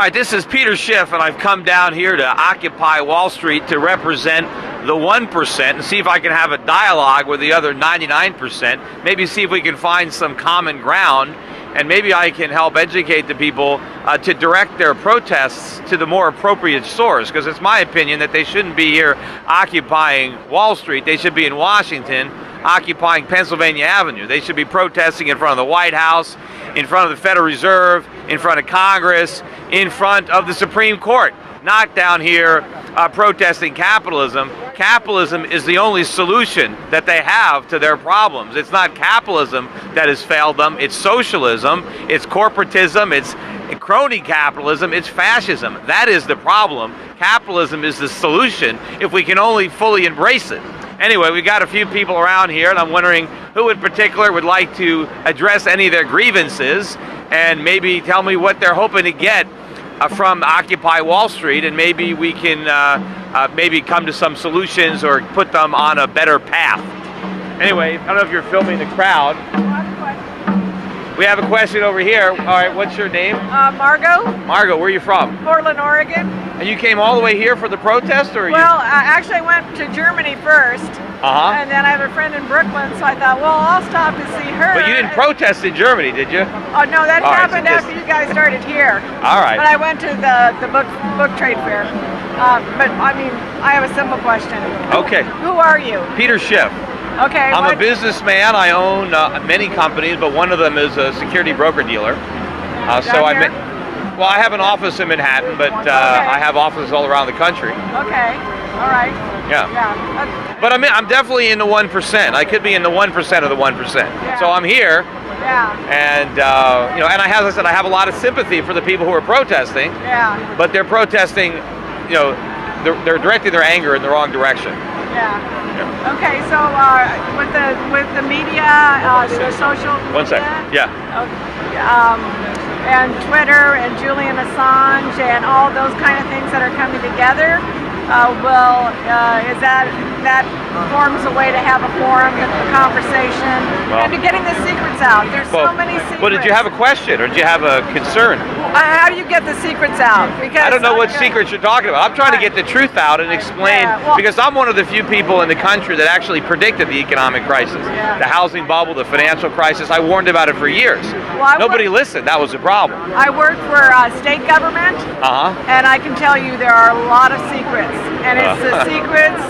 right, this is Peter Schiff, and I've come down here to Occupy Wall Street to represent the 1% and see if I can have a dialogue with the other 99%, maybe see if we can find some common ground, and maybe I can help educate the people to direct their protests to the more appropriate source, because it's my opinion that they shouldn't be here occupying Wall Street. They should be in Washington occupying Pennsylvania Avenue. They should be protesting in front of the White House, in front of the Federal Reserve, in front of Congress, in front of the Supreme Court, not down here protesting capitalism. Capitalism is the only solution that they have to their problems. It's not capitalism that has failed them. It's socialism, it's corporatism, it's crony capitalism, it's fascism. That is the problem. Capitalism is the solution if we can only fully embrace it. Anyway, we've got a few people around here, and I'm wondering who in particular would like to address any of their grievances and maybe tell me what they're hoping to get from Occupy Wall Street, and maybe we can maybe come to some solutions or put them on a better path. Anyway, I don't know if you're filming the crowd. We have a question over here. All right, what's your name? Margot. Margot, where are you from? Portland, Oregon. And you came all the way here for the protest, or? Well, actually I went to Germany first. And then I have a friend in Brooklyn, so I thought, well, I'll stop to see her. But you didn't protest in Germany, did you? Oh, no, that happened after you guys started here. All right. But I went to the book trade fair. But, I mean, I have a simple question. Okay. Who are you? Peter Schiff. Okay. I'm a businessman. I own many companies, but one of them is a security broker dealer. Well, I have an office in Manhattan, but I have offices all around the country. Okay. All right. Yeah. But I'm definitely in the 1%. I could be in the 1% of the 1%. Yeah. So I'm here. Yeah. And you know, and as I said, I have a lot of sympathy for the people who are protesting. Yeah. But they're protesting, you know, they're directing their anger in the wrong direction. Yeah. Okay, so with the media, the social media, 1 second. Yeah. And Twitter and Julian Assange and all those kind of things that are coming together, is that forms a way to have a forum, a conversation, and to getting the secrets out. There's so many secrets. Well, did you have a question or did you have a concern? How do you get the secrets out? Because I don't know what secrets you're talking about. I'm trying to get the truth out and explain, because I'm one of the few people in the country that actually predicted the economic crisis, the housing bubble, the financial crisis. I warned about it for years. Nobody listened. That was the problem. I worked for state government, and I can tell you there are a lot of secrets, and it's the secrets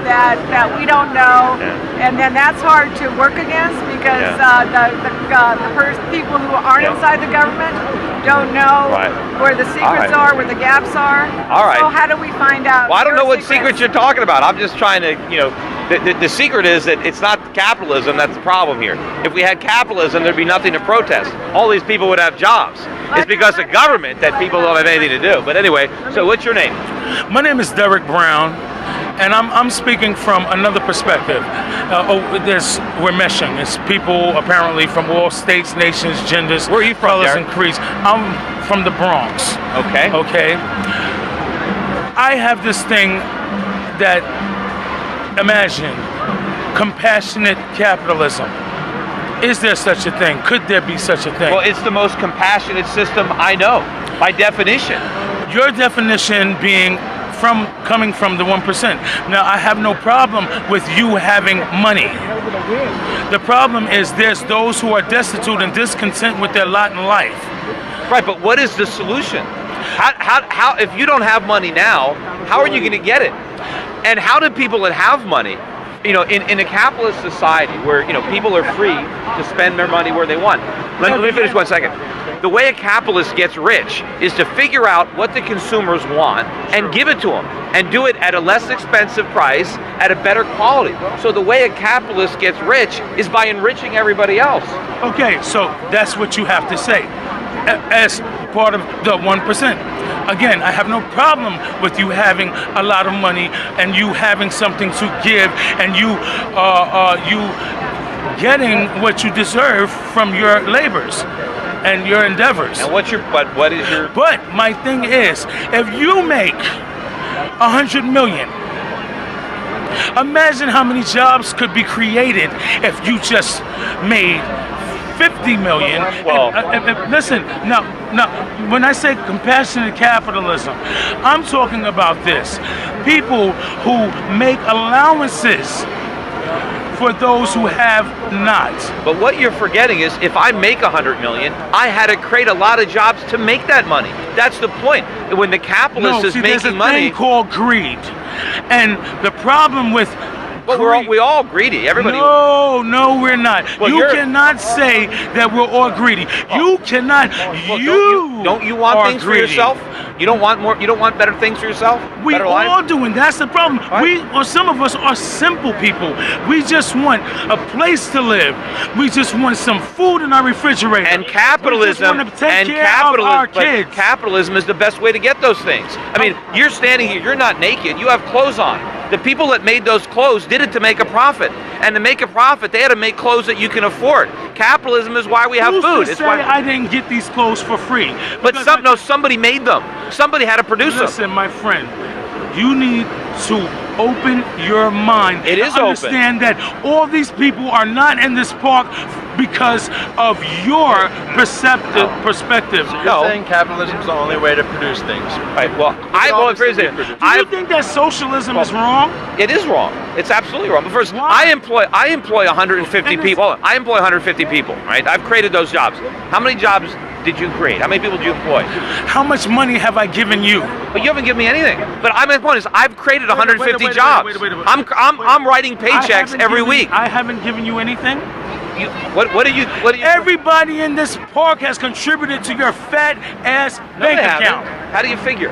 that we don't know, and then that's hard to work against because the people who aren't inside the government don't know where the secrets are, where the gaps are. So how do we find out? Well, I don't know what secrets you're talking about. I'm just trying to, you know, the secret is that it's not capitalism that's the problem here. If we had capitalism, there'd be nothing to protest. All these people would have jobs. It's because of government that people don't have anything to do. But anyway, so what's your name? My name is Derek Brown, and I'm speaking from another perspective. We're meshing. It's people apparently from all states, nations, genders, where are you from, colors, and creeds. I'm from the Bronx. Okay. Okay. I have this thing that, imagine, compassionate capitalism. Is there such a thing? Could there be such a thing? Well, it's the most compassionate system I know, by definition. Your definition being coming from the 1%. Now, I have no problem with you having money. The problem is there's those who are destitute and discontent with their lot in life. Right, but what is the solution? How if you don't have money now, how are you going to get it? And how do people that have money, you know, in a capitalist society where, you know, people are free to spend their money where they want. Let me finish 1 second. The way a capitalist gets rich is to figure out what the consumers want and give it to them, and do it at a less expensive price, at a better quality. So the way a capitalist gets rich is by enriching everybody else. Okay, so that's what you have to say as part of the 1%. Again, I have no problem with you having a lot of money and you having something to give, and you getting what you deserve from your labors and your endeavors. And what is your? But my thing is, if you make 100 million, imagine how many jobs could be created if you just made 50 million. Well- Listen, now, when I say compassionate capitalism, I'm talking about this. People who make allowances for those who have not. But what you're forgetting is, if I make 100 million, I had to create a lot of jobs to make that money. That's the point. When the capitalist is there's a making money, thing called greed, and the problem with well, we all greedy. Everybody. No, we're not. Well, you cannot say that we're all greedy. You cannot. Well, you don't you want are things greedy. for yourself? You don't want more. You don't want better things for yourself. We Better all life? do, and that's the problem. Right. Or some of us are simple people. We just want a place to live. We just want some food in our refrigerator. And capitalism we just want to take care of our kids. Capitalism is the best way to get those things. I mean, you're standing here. You're not naked. You have clothes on. The people that made those clothes did it to make a profit, and to make a profit, they had to make clothes that you can afford. Capitalism is why we have Who's food. to It's say why. I didn't get these clothes for free? But Because somebody made them. Somebody had to produce them. Listen, my friend, you need to open your mind. It is and understand that all these people are not in this park because of your perspective. No. You're saying capitalism is the only way to produce things. Right. Well, obviously Do you think that socialism is wrong? It is wrong. It's absolutely wrong. But first, Why? I employ 150 And people. I employ 150 people. Right. I've created those jobs. How many jobs did you create? How many people did you employ? How much money have I given you? But you haven't given me anything. But my point is, I've created 150 wait, jobs. wait. I'm writing paychecks every week. I haven't given you anything. What do you? Everybody in this park has contributed to your fat ass No, they bank haven't. account. How do you figure?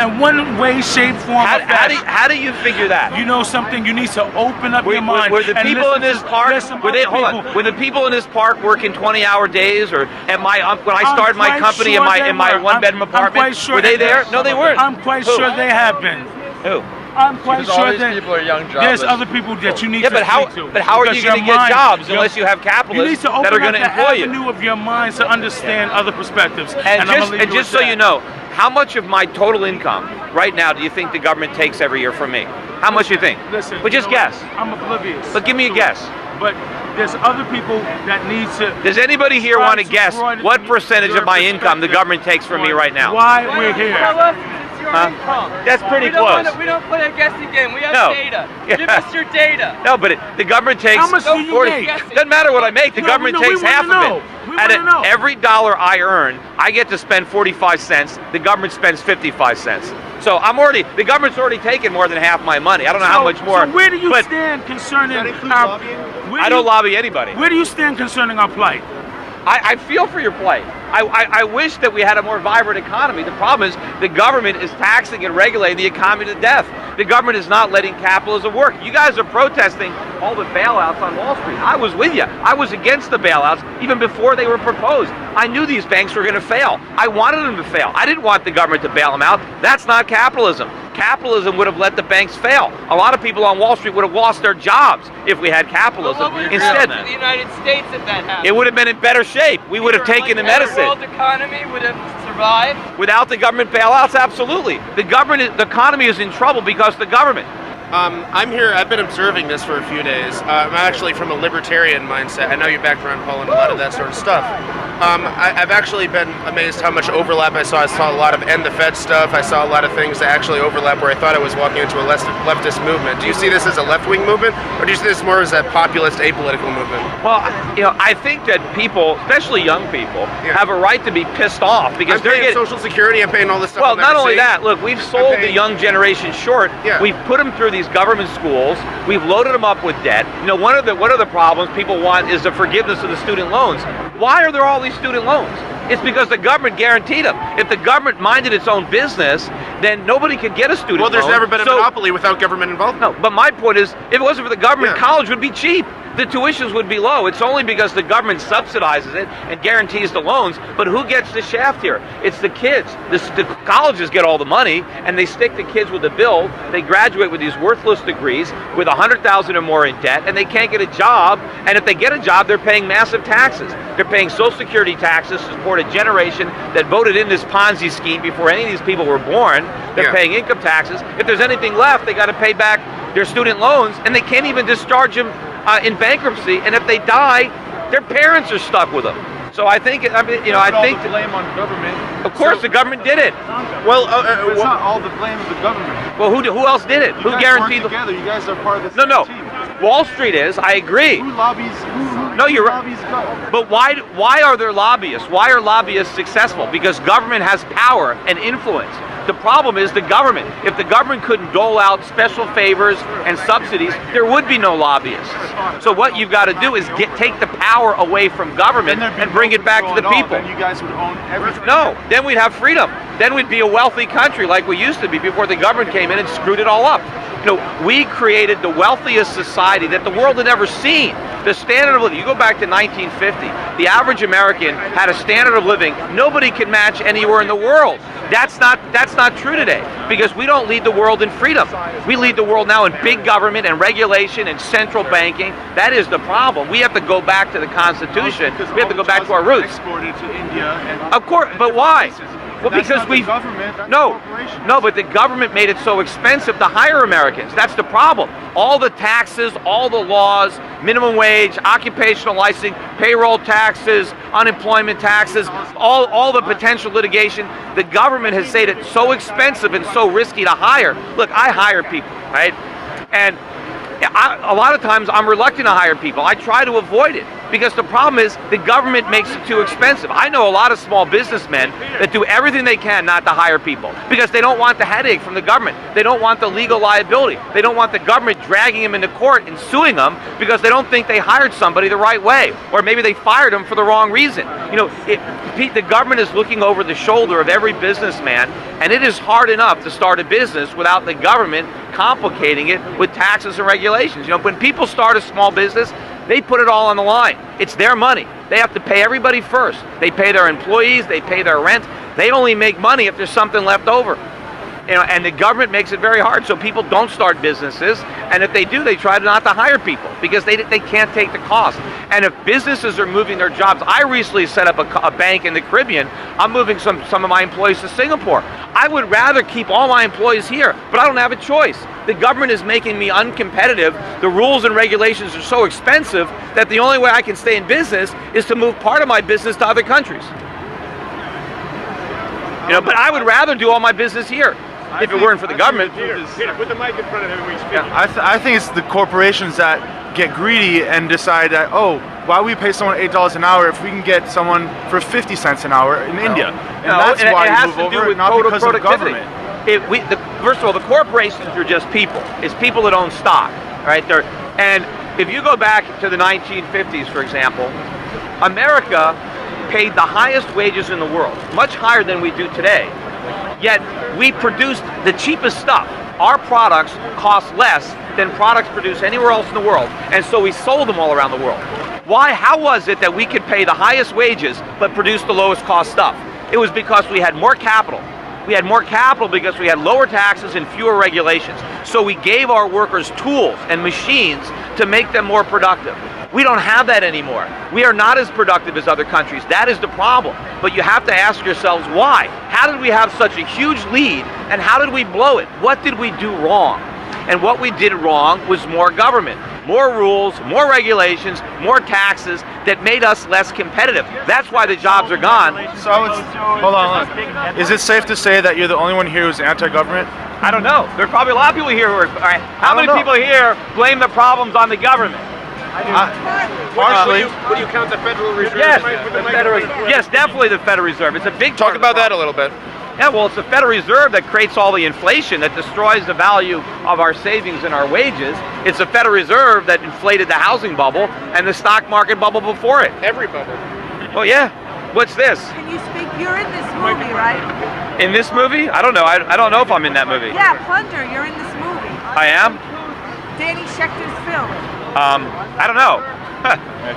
In one way, shape, form, or fashion. How do you figure that? You know something? You need to open up your mind. Were the and people listen in this to- park? listen Were to they? other Hold on. people. Were the people in this park working 20-hour days, or when I started my quite company sure in my they were. one-bedroom I'm apartment? quite sure Were they they there? were. No, they weren't. I'm quite Who? sure they have been. Who? I'm quite Because all sure these that people are young, there's jobless. other people that you need Yeah, to but how? speak to. But how are Because you going to your get mind- jobs your- unless you have You need capitalists to open that are up going the to employ you? avenue of your mind to understand other perspectives. And I'm gonna leave just with so that. you know, how much of my total income right now do you think the government takes every year from me? How much do you think? Listen, But just you know what? guess. I'm oblivious. But give me a guess. But there's other people that need to. Does anybody here try want to guess broaden what percentage your of my income the perspective government takes from me on right now? Why we're here. Tell us it's your Huh? income. That's pretty we don't close. we don't play a guessing game. We have No. data. Yeah. Give us your data. No, but the government takes How much do you 40. make? Doesn't matter what I make. The No, government no, we takes wanna half of know. it. We And wanna know. every dollar I earn, I get to spend 45 cents. The government spends 55 cents. So the government's already taken more than half my money. I don't know how much more. So where do you but stand concerning Does that include our? lobbying? where I do don't you- lobby anybody. Where do you stand concerning our plight? I feel for your plight. I wish that we had a more vibrant economy. The problem is the government is taxing and regulating the economy to death. The government is not letting capitalism work. You guys are protesting all the bailouts on Wall Street. I was with you. I was against the bailouts even before they were proposed. I knew these banks were going to fail. I wanted them to fail. I didn't want the government to bail them out. That's not capitalism. Capitalism would have let the banks fail. A lot of people on Wall Street would have lost their jobs if we had Well, capitalism. what would Instead, happen to the United States if that happened? it would have been in better shape. We would have taken the medicine. The world economy would have survived. Without the government bailouts, absolutely. The economy is in trouble because of the government. I'm here. I've been observing this for a few days. I'm actually from a libertarian mindset. I know you background, Paul, and a lot of that sort of stuff. I've actually been amazed how much overlap I saw. I saw a lot of end the Fed stuff. I saw a lot of things that actually overlap where I thought I was walking into a leftist movement. Do you see this as a left-wing movement, or do you see this more as a populist, apolitical movement? Well, I think that people, especially young people, have a right to be pissed off because I'm they're paying getting. Social Security. I'm paying all this stuff. Well, I'll never not only see. that, look, we've sold the paying- young generation short. Yeah. We've put them through these government schools. We've loaded them up with debt. One of the problems people want is the forgiveness of the student loans. Why are there all these student loans? It's because the government guaranteed them. If the government minded its own business, then nobody could get a student loan. Well, there's never been a So- monopoly without government involvement. No, but my point is, if it wasn't for the government, Yeah. college would be cheap. The tuitions would be low. It's only because the government subsidizes it and guarantees the loans. But who gets the shaft here? It's the kids. The colleges get all the money, and they stick the kids with a bill. They graduate with these worthless degrees with 100,000 or more in debt, and they can't get a job. And if they get a job, they're paying massive taxes. They're paying Social Security taxes to support a generation that voted in this Ponzi scheme before any of these people were born. They're Yeah. paying income taxes. If there's anything left, they got to pay back their student loans, and they can't even discharge them in bankruptcy. And if they die, Their parents are stuck with them. So I think, I mean, you know, I think all the blame on government. of course the government did it. Well, it's not all the blame of the government. Well, who else did it? You Who guys guaranteed? work together? You guys are part of this No. team. Wall Street is. I agree. Who lobbies? No, you're right. lobbies government? But why are there lobbyists? Why are lobbyists successful? Because government has power and influence. The problem is the government. If the government couldn't dole out special favors and subsidies, there would be no lobbyists. So what you've got to do is take the power away from government and bring it back to the people. Then you guys would own everything. No, then we'd have freedom. Then we'd be a wealthy country like we used to be before the government came in and screwed it all up. You know, we created the wealthiest society that the world had ever seen. The standard of living, you go back to 1950, the average American had a standard of living nobody can match anywhere in the world. That's not true today, because we don't lead the world in freedom. We lead the world now in big government and regulation and central banking. That is the problem. We have to go back to the Constitution. We have to go back to our roots. Exported to India and Of course, but why? Well, That's because not we the government, that's no, corporations. no, but the government made it so expensive to hire Americans. That's the problem. All the taxes, all the laws, minimum wage, occupational licensing, payroll taxes, unemployment taxes, all the potential litigation. The government has made it so expensive and so risky to hire. Look, I hire people, right? And a lot of times I'm reluctant to hire people. I try to avoid it because the problem is the government makes it too expensive. I know a lot of small businessmen that do everything they can not to hire people because they don't want the headache from the government. They don't want the legal liability. They don't want the government dragging them into court and suing them because they don't think they hired somebody the right way, or maybe they fired them for the wrong reason. You know, the government is looking over the shoulder of every businessman, and it is hard enough to start a business without the government complicating it with taxes and regulations. You know, when people start a small business, they put it all on the line. It's their money. They have to pay everybody first. They pay their employees, they pay their rent. They only make money if there's something left over. You know, and the government makes it very hard, so people don't start businesses, and if they do, they try not to hire people because they can't take the cost. And if businesses are moving their jobs, I recently set up a bank in the Caribbean. I'm moving some of my employees to Singapore. I would rather keep all my employees here, but I don't have a choice. The government is making me uncompetitive. The rules and regulations are so expensive that the only way I can stay in business is to move part of my business to other countries. You know, but I would rather do all my business here if it weren't for the government. Put the mic in front of him when we speak. I think it's the corporations that get greedy and decide that, oh, why we pay someone $8 an hour if we can get someone for 50 cents an hour in India? And that's why it has you to move do over, with not total because of productivity. government. First of all, the corporations are just people. It's people that own stock, right? And if you go back to the 1950s, for example, America paid the highest wages in the world, much higher than we do today. Yet we produced the cheapest stuff. Our products cost less than products produced anywhere else in the world, and so we sold them all around the world. Why? How was it that we could pay the highest wages but produce the lowest cost stuff? It was because we had more capital. We had more capital because we had lower taxes and fewer regulations. So we gave our workers tools and machines to make them more productive. We don't have that anymore. We are not as productive as other countries. That is the problem. But you have to ask yourselves why. How did we have such a huge lead, and how did we blow it? What did we do wrong? And what we did wrong was more government, more rules, more regulations, more taxes that made us less competitive. That's why the jobs are gone. So hold on. Is it safe to say that you're the only one here who's anti-government? I don't know. There are probably a lot of people here who are. All right, how many people here blame the problems on the government? Partially. Would you count the Federal Reserve? Yes, Put the mic Federal, in front of him. yes, definitely the Federal Reserve. It's a big Talk part of the about that a problem. little bit. Yeah, well, it's the Federal Reserve that creates all the inflation that destroys the value of our savings and our wages. It's the Federal Reserve that inflated the housing bubble and the stock market bubble before it. Every bubble. Oh yeah, what's this? Can you speak? You're in this movie, right? In this movie? I don't know. I don't know if I'm in that movie. Yeah, Plunder, you're in this movie. I am? Danny Schechter's film. I don't know.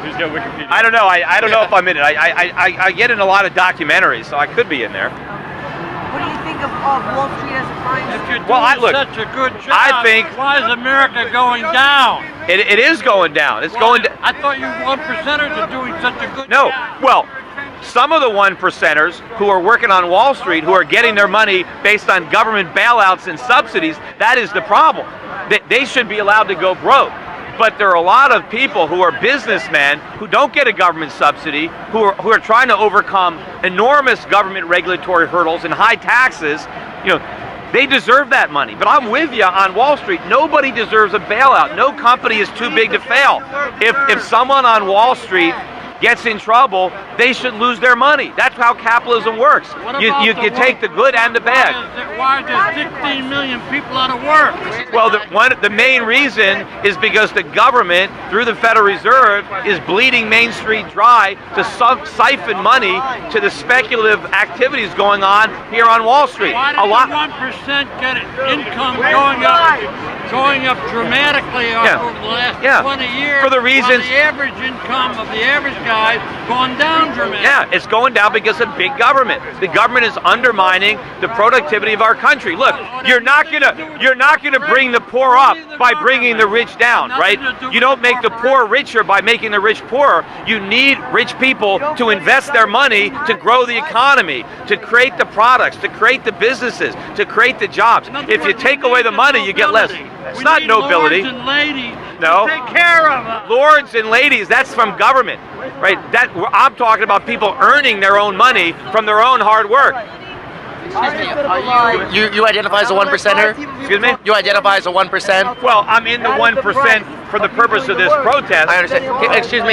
Who's got Wikipedia? I don't know. I don't know if I'm in it. I get in a lot of documentaries, so I could be in there. What do you think of Wall Street as a crime? If you're doing Well, look, such a good job, I think- why is America going down? It is going down. It's going down. I thought you 1%ers are doing such a good No, job. well, some of the 1%ers who are working on Wall Street, who are getting their money based on government bailouts and subsidies, that is the problem. They should be allowed to go broke. But there are a lot of people who are businessmen who don't get a government subsidy, who are trying to overcome enormous government regulatory hurdles and high taxes. They deserve that money. But I'm with you on Wall Street. Nobody deserves a bailout. No company is too big to fail. If someone on Wall Street gets in trouble, they should lose their money. That's how capitalism works. You take the good and the bad. Why are there 16 million people out of work? Well, the main reason is because the government, through the Federal Reserve, is bleeding Main Street dry to siphon money to the speculative activities going on here on Wall Street. Why did 1% get income going up dramatically over the last 20 years? For the reasons the average income of the average guy going down dramatically. Yeah, it's going down because of big government. The government is undermining the productivity of our country. Look, you're not gonna bring the poor up by bringing the rich down, right? You don't make the poor richer by making the rich poorer. You need rich people to invest their money to grow the economy, to create the products, to create the businesses, to create the jobs. If you take away the money, you get less. It's not nobility. Lords and ladies no. to take care of us. Lords and ladies, that's from government, right? I'm talking about people earning their own money from their own hard work. You identify as a 1%er? Excuse me? You identify as a 1%? Well, I'm in the 1% for the purpose of this protest. I understand. Excuse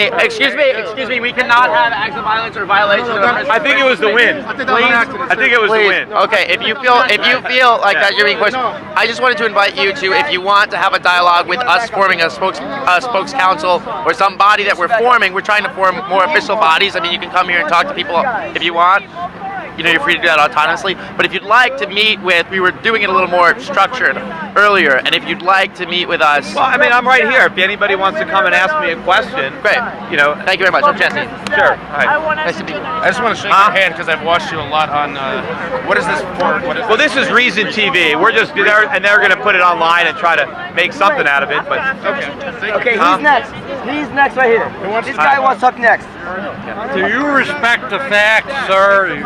me. We cannot have acts of violence or violations of I think it was the wind. I think it was the wind. Okay, if you feel like that you're being pushed, I just wanted to invite you to, if you want to have a dialogue with us forming a spokes council or some body that we're forming, we're trying to form more official bodies. I mean, you can come here and talk to people if you want. You're free to do that autonomously. But if you'd like to meet with, we were doing it a little more structured earlier, and if you'd like to meet with us... Well, I mean, I'm right here. If anybody wants to come and ask me a question... Great. Thank you very much. I'm Jesse. Sure. Hi. Nice to meet you. I just want to shake your hand because I've watched you a lot on... what is this for? Well, this is Reason TV. We're just there, and they're going to put it online and try to make something out of it. But Okay, who's next? He's next right here. This guy wants to talk next. Do you respect the fact, sir,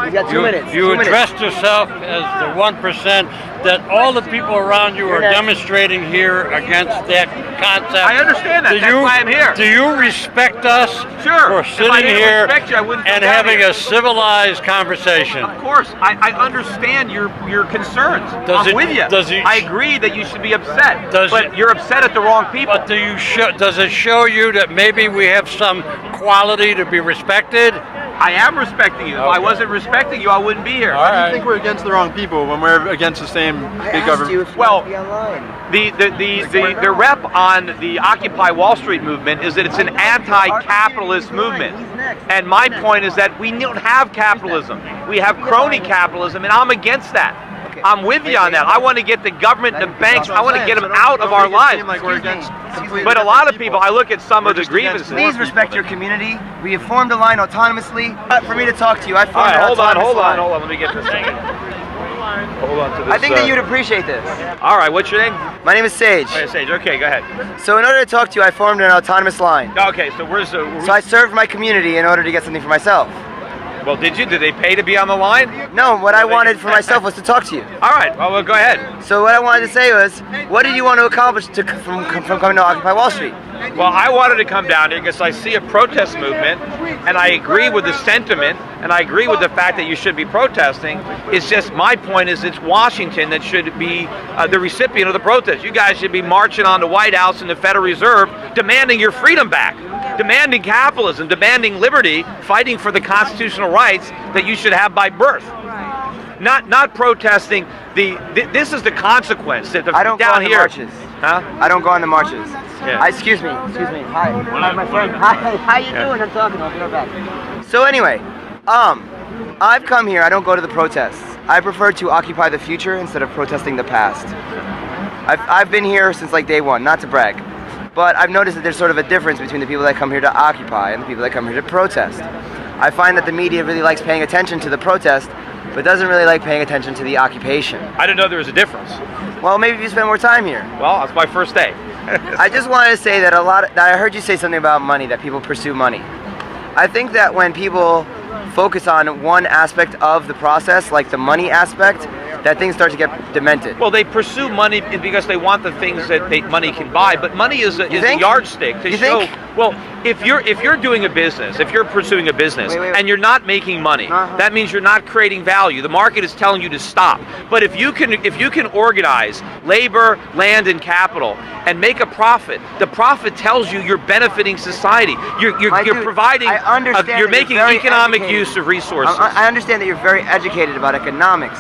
you addressed yourself as the 1%, that all the people around you are demonstrating here against that concept? I understand that. That's why I'm here. Do you respect us for sitting here and having a civilized conversation? Of course. I understand your concerns. I'm with you. I agree that you should be upset. But you're upset at the wrong people. But does it show you that maybe we have some quality to be respected? I am respecting you. If I wasn't respecting you, I wouldn't be here. I think we're against the wrong people when we're against the same big government. Well, the rep on the Occupy Wall Street movement is that it's an anti-capitalist movement. And my point is that we don't have capitalism. We have crony capitalism, and I'm against that. I'm with you on that. I want to get the government and the banks, I want to get them out of our lives. But a lot of people, I look at some of the grievances. Please respect your community. We have formed a line autonomously. For me to talk to you, I formed an autonomous line. Hold on. Let me get this thing. Hold on to this. I think that you'd appreciate this. All right, what's your name? My name is Sage. Oh, Sage, okay, go ahead. So in order to talk to you, I formed an autonomous line. Okay, so where's the... So I served my community in order to get something for myself. Well, did you? Did they pay to be on the line? No, what I wanted for myself was to talk to you. All right, well, go ahead. So what I wanted to say was, what did you want to accomplish from coming to Occupy Wall Street? Well, I wanted to come down here because I see a protest movement, and I agree with the sentiment, and I agree with the fact that you should be protesting. It's just, my point is it's Washington that should be the recipient of the protest. You guys should be marching on the White House and the Federal Reserve demanding your freedom back, demanding capitalism, demanding liberty, fighting for the constitutional rights that you should have by birth. Not protesting this is the consequence that I don't down go on here. the marches. Huh? I don't go on the marches. Yeah. Excuse me. Hi, my friend. Hi, how you doing? I'm talking. I'll be right back. So anyway, I've come here. I don't go to the protests. I prefer to occupy the future instead of protesting the past. I've been here since like day one, not to brag, but I've noticed that there's sort of a difference between the people that come here to occupy and the people that come here to protest. I find that the media really likes paying attention to the protest, but doesn't really like paying attention to the occupation. I didn't know there was a difference. Well, maybe if you spend more time here. Well, it's my first day. I just wanted to say that I heard you say something about money, that people pursue money. I think that when people focus on one aspect of the process, like the money aspect, that things start to get demented. Well, they pursue money because they want the things that money can buy. But money is a yardstick to show. Well, if you're doing a business, if you're pursuing a business, and you're not making money, that means you're not creating value. The market is telling you to stop. But if you can organize labor, land, and capital and make a profit, the profit tells you you're benefiting society. You're providing. You're making economic use of resources. I understand that you're very educated about economics,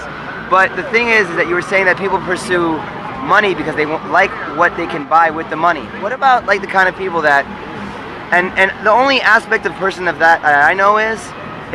but the thing is that you were saying that people pursue money because they like what they can buy with the money. What about like the kind of people that, and the only aspect of person of that I know is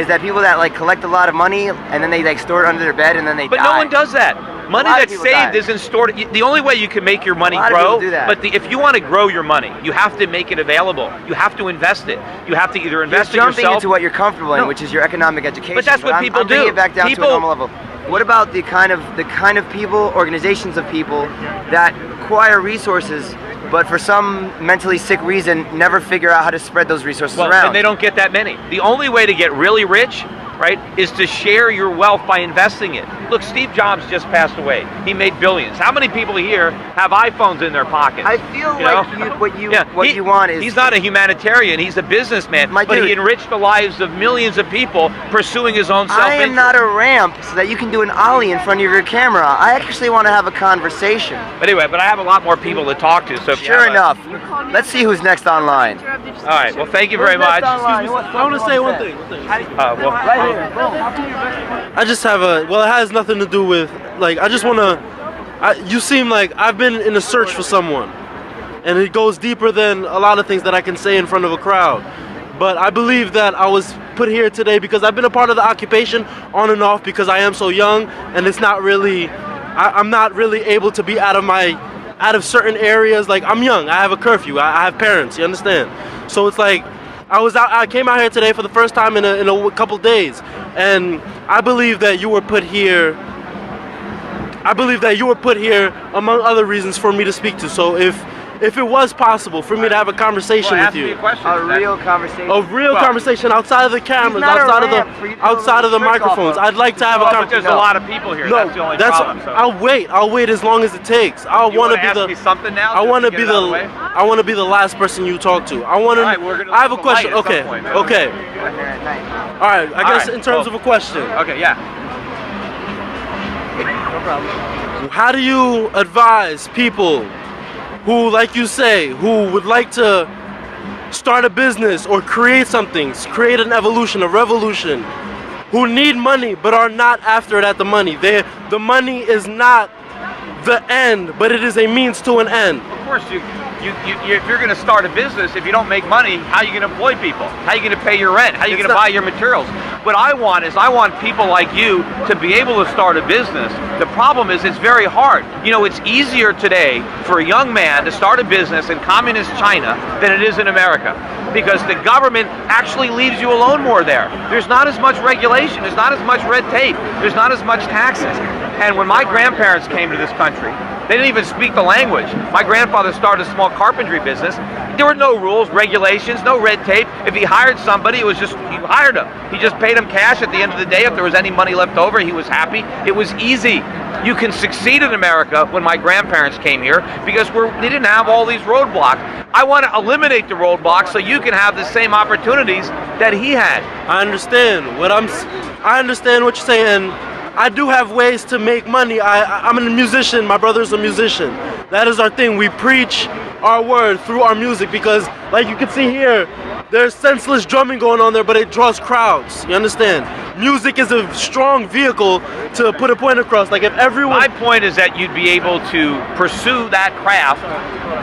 that people that like collect a lot of money and then they like store it under their bed and then they die. But no one does that. Money that's saved isn't stored. The only way you can make your money grow, if you want to grow your money, you have to make it available. You have to invest it. You have to either invest it yourself. You're jumping into what you're comfortable in, which is your economic education. But that's what people do. I'm bringing it back down to a normal level. What about the kind of people, organizations of people that acquire resources, but for some mentally sick reason never figure out how to spread those resources around? And they don't get that many. The only way to get really rich, right, is to share your wealth by investing it. Look, Steve Jobs just passed away. He made billions. How many people here have iPhones in their pockets? I feel what you want is... He's not a humanitarian. He's a businessman. But he enriched the lives of millions of people pursuing his own self-interest. I am not a ramp so that you can do an ollie in front of your camera. I actually want to have a conversation. But anyway, I have a lot more people to talk to. So sure enough. Let's see who's next online. All right. Well, thank you very much. I want to say one thing. I just have it has nothing to do with, like, I just want to, you seem like I've been in a search for someone, and it goes deeper than a lot of things that I can say in front of a crowd. But I believe that I was put here today because I've been a part of the occupation on and off because I am so young, and it's not really, I'm not really able to be out of certain areas. Like, I'm young, I have a curfew, I have parents, you understand? So it's like, I came out here today for the first time in a couple days, and I believe that you were put here. I believe that you were put here among other reasons for me to speak to. So if it was possible for me to have a conversation with you, a real conversation, conversation outside of the cameras, outside of the microphones, I'd like to have a conversation. But there's a lot of people here. That's the only problem. So. I'll wait as long as it takes. I want to be I want to be the last person you talk to. I have a question. Okay. All right. I guess in terms of a question. Okay. Yeah. No problem. How do you advise people who, like you say, who would like to start a business or create something, create an evolution, a revolution, who need money but are not after it at the money? The money is not the end, but it is a means to an end. Of course, if you're going to start a business, if you don't make money, how are you going to employ people? How are you going to pay your rent? How are you going to buy your materials? What I want is I want people like you to be able to start a business. The problem is it's very hard. You know, it's easier today for a young man to start a business in communist China than it is in America, because the government actually leaves you alone more there. There's not as much regulation. There's not as much red tape. There's not as much taxes. And when my grandparents came to this country, they didn't even speak the language. My grandfather started a small carpentry business. There were no rules, regulations, no red tape. If he hired somebody, it was just, you hired him. He just paid him cash at the end of the day. If there was any money left over, he was happy. It was easy. You can succeed in America when my grandparents came here because they didn't have all these roadblocks. I want to eliminate the roadblocks so you can have the same opportunities that he had. I understand I understand what you're saying. I do have ways to make money. I'm a musician. My brother's a musician. That is our thing. We preach our word through our music because, like you can see here, there's senseless drumming going on there, but it draws crowds. You understand? Music is a strong vehicle to put a point across. Like if everyone... My point is that you'd be able to pursue that craft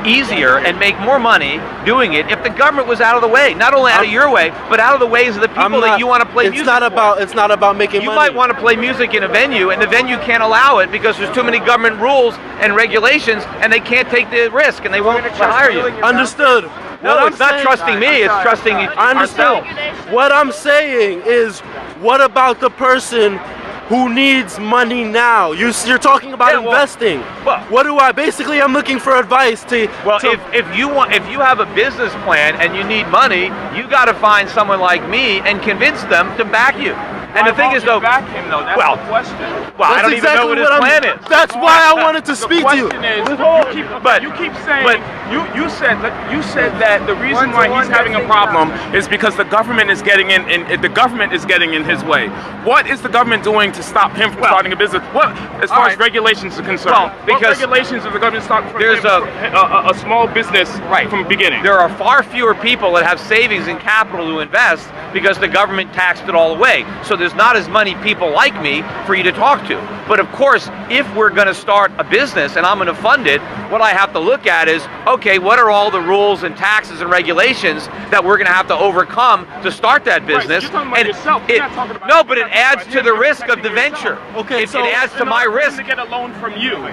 easier and make more money doing it if the government was out of the way. Not only out of your way, but out of the ways of the people that you want to play music for. It's not about making money. You might want to play music in a venue, and the venue can't allow it because there's too many government rules and regulations, and they can't take the risk, and they won't hire you. Understood. No, it's not trusting me, it's trusting ourselves. What I'm saying is, what about the person who needs money now? You're talking about investing. What do I? Basically, I'm looking for advice to. Well, if you have a business plan and you need money, you got to find someone like me and convince them to back you. And the thing is, though, back him though. That's the question. Well, I don't even know what his plan is. That's why I wanted to speak to you. The question is, you keep saying, you said that the reason why he's having a problem is because the government is getting in his way. What is the government doing to stop him from starting a business? What, as far as regulations are concerned? Well, because what regulations of the government stop from there's a small business from the beginning? There are far fewer people that have savings and capital to invest because the government taxed it all away. So there's not as many people like me for you to talk to. But of course, if we're going to start a business and I'm going to fund it, what I have to look at is, okay, what are all the rules and taxes and regulations that we're going to have to overcome to start that business? You're talking about yourself. You're not talking about no, but it adds to the risk of the venture. Okay, it adds to my risk. To get a loan from you.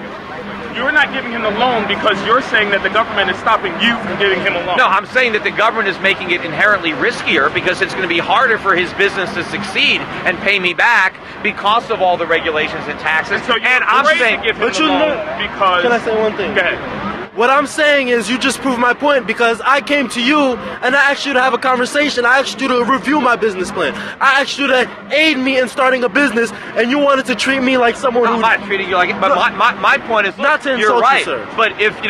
You're not giving him the loan because you're saying that the government is stopping you from giving him a loan. No, I'm saying that the government is making it inherently riskier because it's going to be harder for his business to succeed and pay me back because of all the regulations and taxes. And I'm saying, give him the loan because. Can I say one thing? Go ahead. What I'm saying is you just proved my point because I came to you and I asked you to have a conversation. I asked you to review my business plan. I asked you to aid me in starting a business and you wanted to treat me like someone who... I'm not treating you like it, but my point is, not to insult you're right. you, sir. But if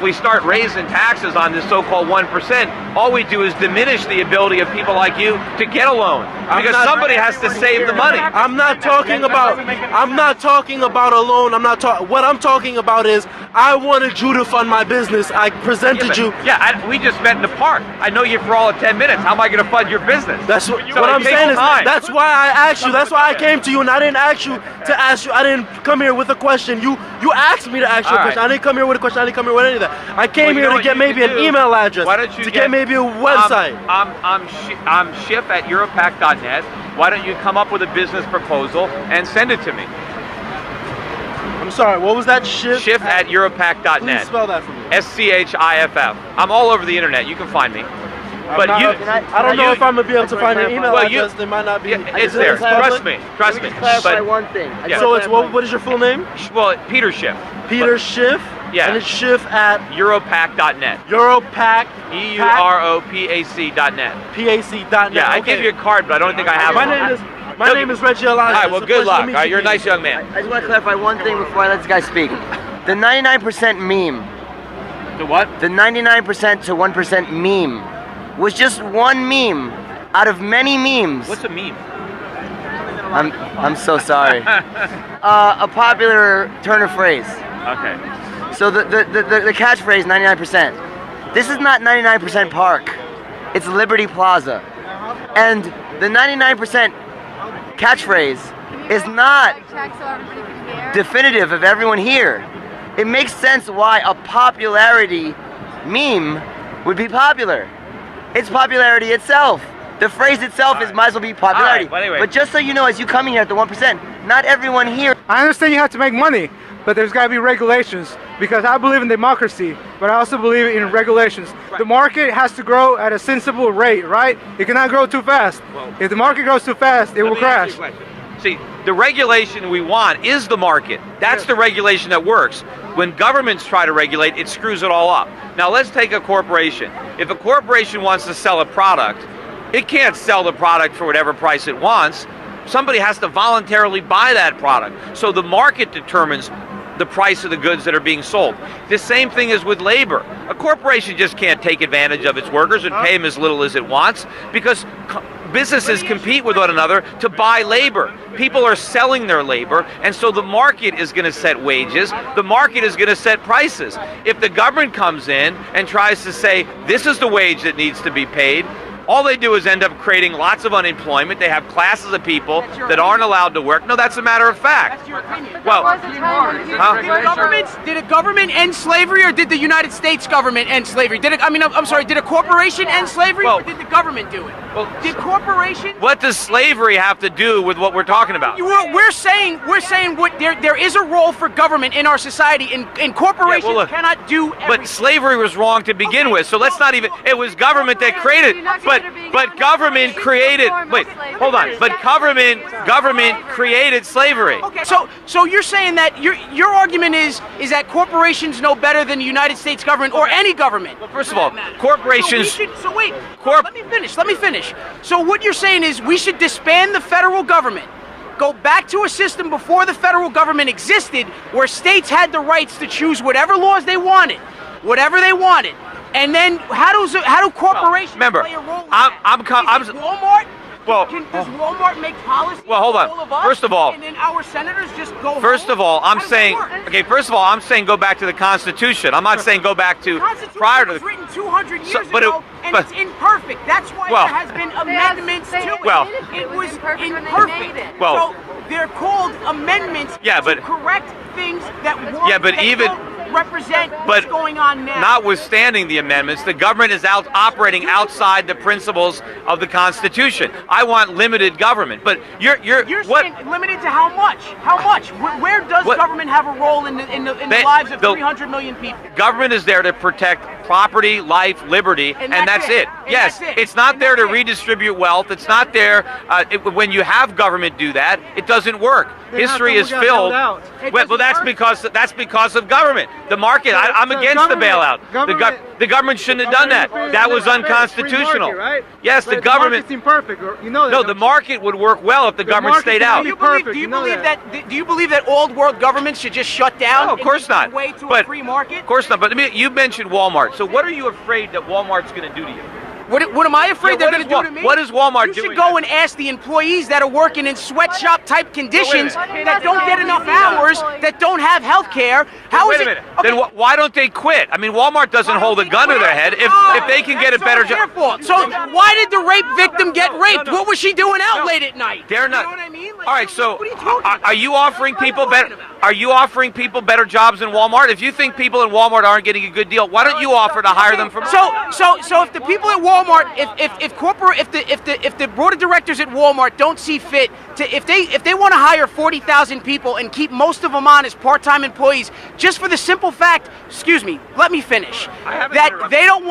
we start raising taxes on this so-called 1%, all we do is diminish the ability of people like you to get a loan because somebody has to save the money. I'm not talking about a loan. What I'm talking about is I wanted you to fund my business. I presented you. Yeah, we just met in the park. I know you for all of 10 minutes. How am I going to fund your business? That's what I'm saying. That's why I asked you. That's why I came to you, and I didn't ask you to ask you. I didn't come here with a question. You asked me to ask you a question. I didn't come here with a question. I didn't come here with any of that. I came here to get maybe an email address. Why don't you get maybe a website? I'm Schiff at Europack.net. Why don't you come up with a business proposal and send it to me? I'm sorry, what was that? Schiff at Europack.net. Please spell that for me. SCHIFF. I'm all over the internet. You can find me. But I don't know if I'm going to be able to find your email address. They might not be. It's there. Trust me. Trust me. Clarify one thing. So it's what is your full name? Well, Peter Schiff. Peter Schiff? Yeah. And it's Schiff at Europack.net. Europack. EUROPAC.net. PAC.net. Yeah, I gave you a card, but I don't think I have it. My name is Reggie Elijah. All right, well, good luck. All right, you're a nice young man. I just want to clarify one thing before I let this guy speak. The 99% meme. The what? The 99% to 1% meme was just one meme out of many memes. What's a meme? I'm so sorry. A popular turn of phrase. Okay. So the catchphrase 99%. This is not 99% Park. It's Liberty Plaza. And the 99% catchphrase is not definitive of everyone here. It makes sense why a popularity meme would be popular. It's popularity itself. The phrase itself might as well be popularity. But anyway. But just so you know, as you come in here at the 1%, not everyone here. I understand you have to make money, but there's got to be regulations because I believe in democracy, but I also believe in regulations. Right. The market has to grow at a sensible rate, right? It cannot grow too fast. Well, if the market grows too fast, it will crash. See, the regulation we want is the market. That's the regulation that works. When governments try to regulate, it screws it all up. Now let's take a corporation. If a corporation wants to sell a product, it can't sell the product for whatever price it wants. Somebody has to voluntarily buy that product. So the market determines the price of the goods that are being sold. The same thing is with labor. A corporation just can't take advantage of its workers and pay them as little as it wants because businesses compete with one another to buy labor. People are selling their labor, and so the market is going to set wages. The market is going to set prices. If the government comes in and tries to say, this is the wage that needs to be paid, all they do is end up creating lots of unemployment. They have classes of people that aren't allowed to work. No, that's a matter of fact. That's your opinion. Well, did a government end slavery, or did the United States government end slavery? Did a corporation end slavery, or did the government do it? Well, did corporations? What does slavery have to do with what we're talking about? We're saying what there is a role for government in our society, and corporations cannot do everything. But slavery was wrong to begin with, so let's not even. It was government that created. But but government created. Wait, hold on. But government created slavery. Okay, so you're saying that your argument is that corporations know better than the United States government or any government. Well, first of all, corporations. So wait, let me finish. So what you're saying is we should disband the federal government, go back to a system before the federal government existed, where states had the rights to choose whatever laws they wanted, and then how do corporations play a role in that? Walmart. Well, does Walmart make policy? Well, hold on. First of all, and then our senators just go. First of all, I'm saying go back to the Constitution. I'm not saying go back to prior to the. It was written 200 years ago, and it's imperfect. That's why there has been amendments to it. It was imperfect. So they're called amendments to correct things that weren't represent what's going on now. Notwithstanding the amendments, the government is operating outside the principles of the Constitution. I want limited government, but you're saying limited to how much? How much? Where does government have a role in the lives of 300 million people? Government is there to protect property, life, liberty, and that's it. Yes, it's not there to redistribute wealth. It's not there when you have government do that. It doesn't work. History is filled. Well, that's because of government. The market. I'm against the bailout. The government shouldn't have done that. That was unconstitutional. Yes, the government. It's imperfect. You know that. No, the market would work well if the government stayed out. Do you believe that old world governments should just shut down? No, of course not. Way to a free market? Of course not. But you mentioned Walmart. So what are you afraid that Walmart's going to do to you? What am I afraid they're going to do to me? What is Walmart doing? You should go and ask the employees that are working in sweatshop type conditions that don't get enough hours, that don't have health care. Wait a minute. Then why don't they quit? I mean, Walmart doesn't hold a gun to their head if they can get a better job. So why did the rape victim get raped? What was she doing out late at night? They're not. You know what I mean? All right. So are you offering people better? Are you offering people better jobs in Walmart? If you think people in Walmart aren't getting a good deal, why don't you offer to hire them from? So if the people at Walmart, if the board of directors at Walmart don't see fit to, if they want to hire 40,000 people and keep most of them on as part-time employees, just for the simple fact, excuse me, let me finish, that they don't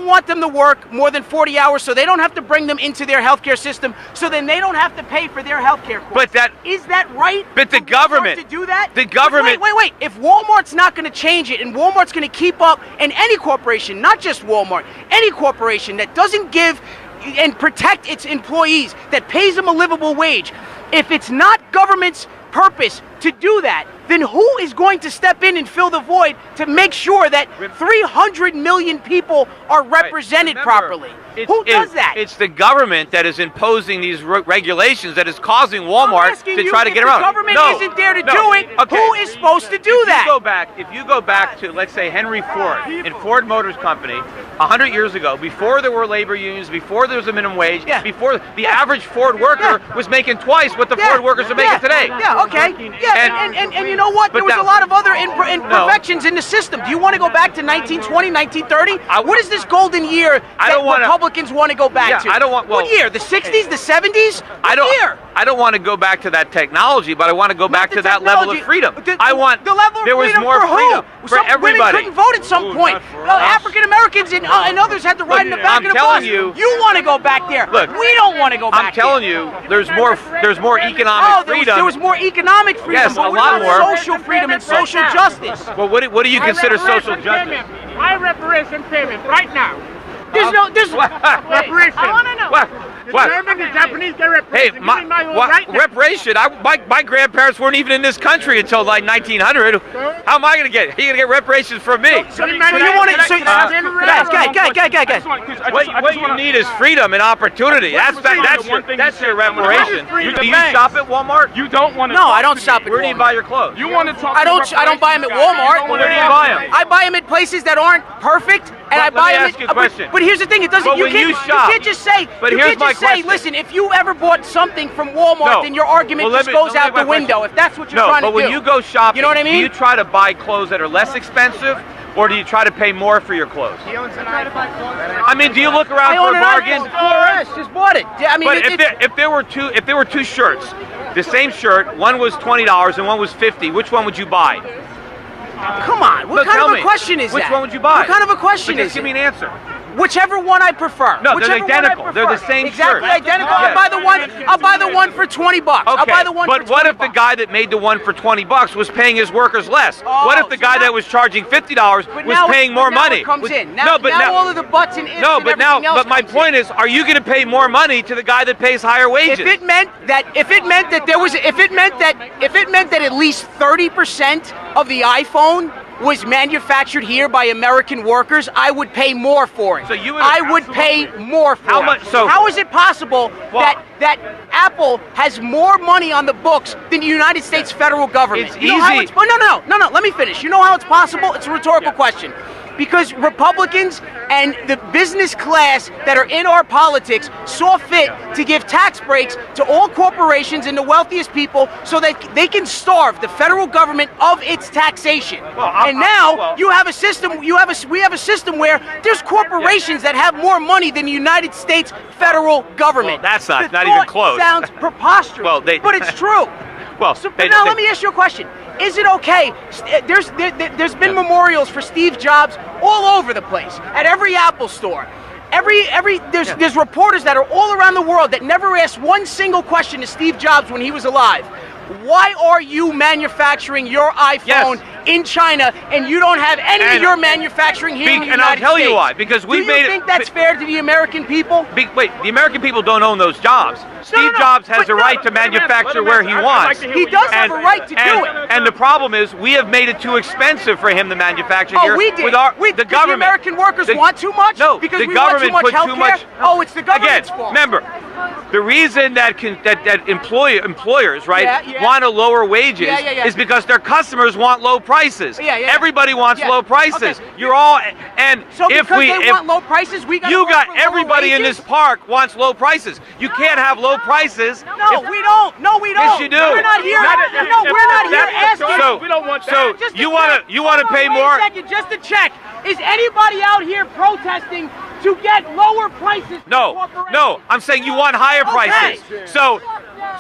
want them to work more than 40 hours, so they don't have to bring them into their healthcare system, so then they don't have to pay for their healthcare costs. But is that right? But the government to do that? The government. Wait. If Walmart's not going to change it, and Walmart's going to keep up, and any corporation, not just Walmart, any corporation that doesn't give and protect its employees, that pays them a livable wage, if it's not government's purpose to do that, then who is going to step in and fill the void to make sure that 300 million people are represented properly? Who does that? It's the government that is imposing these regulations that is causing Walmart to try to get around. If the government isn't there to do it, who is supposed to do that? If you go back to, let's say, Henry Ford in Ford Motors Company 100 years ago, before there were labor unions, before there was a minimum wage, before the average Ford worker was making twice what the Ford workers are making today. Yeah, okay. Yeah, and you know what? There was a lot of other imperfections in the system. Do you want to go back to 1920, 1930? What is this golden year that Republicans want to go back to? I don't want. What year? The 60s? The 70s? I don't want to go back to that technology, but I want to go back to that level of freedom. I want the level of there was freedom more freedom for everybody. Women couldn't vote at some point. African Americans and others had to ride in the back of the bus. You want to go back there. Look, we don't want to go back. I'm telling you, there's more economic freedom. There was more economic freedom. Yes, a lot more. Social freedom and social justice. Well, what do you consider social justice? I reparation payment right now. There's reparation. I want to know. The German, the Japanese get reparation. Hey, reparation? My grandparents weren't even in this country until like 1900. How am I going to get it? You're going to get reparations from me. So you want it? Guys. What you need is freedom and opportunity. That's your reparation. Do you shop at Walmart? You don't want to. No, I don't shop at Walmart. Where do you buy your clothes? You want to talk? I don't buy them at Walmart. Where do you buy them? I buy them at places that aren't perfect. And let me ask you a question. But here's the thing: it doesn't. You can't just say. But here's my question. Listen, if you ever bought something from Walmart, then your argument just goes out the window. If that's what you're trying to do. No, but when you go shopping, you know what I mean? Do you try to buy clothes that are less expensive, or do you try to pay more for your clothes? I mean, do you look around for a bargain? Just bought it. I mean, but if there were two shirts, the same shirt, one was $20 and one was $50, which one would you buy? Come on, what kind of a question is that? Which one would you buy? What kind of a question is Give me an answer. Whichever one I prefer. No, Whichever they're identical. one I They're prefer. the same exactly shirt. identical. Yes. I'll buy the one for $20. Okay, I'll buy the one but for $20. what if the guy that made the one for $20 was paying his workers less? What if the guy that was charging $50 was paying more money? It comes in. No, but now all of the butts and ifs no, and but now, everything else but my comes point in. is, are you going to pay more money to the guy that pays higher wages? If it meant that at least 30% of the iPhone was manufactured here by American workers, I would pay more for it. So you would I would pay more for How it. much? So how is it possible that Apple has more money on the books than the United States federal government? It's you know how easy. it's, no, let me finish. You know how it's possible? It's a rhetorical question. Because Republicans and the business class that are in our politics saw fit to give tax breaks to all corporations and the wealthiest people so that they can starve the federal government of its taxation. And now you have a system. We have a system where there's corporations that have more money than the United States federal government. That's not The even thought close. Sounds preposterous. but it's true. Well, But now let me ask you a question. Is it okay? There's been memorials for Steve Jobs all over the place, at every Apple store. There's reporters that are all around the world that never asked one single question to Steve Jobs when he was alive. Why are you manufacturing your iPhone in China and you don't have any of your manufacturing here in the United States? And I'll tell you why. Because we made it. Do you think that's fair to the American people? Wait, the American people don't own those jobs. Steve Jobs has a right to manufacture where he wants. He does have a right to do it. And the problem is, we have made it too expensive for him to manufacture here. We did. With the government. The American workers want too much? No, because the we government want too much put too much. Oh, it's the government's Again, fault. remember, the reason that employers, right, want to lower wages is because their customers want low prices. Everybody wants low prices. Okay. You're all So because they want low prices, we got everybody in this park wants low prices. You can't have low prices. No, we don't. No, we don't. Yes, you do. We're not here. No, we're not here asking. We don't want that. So Just to you want to pay wait more? a second, just to check. Is anybody out here protesting to get lower prices? No. I'm saying you want higher prices.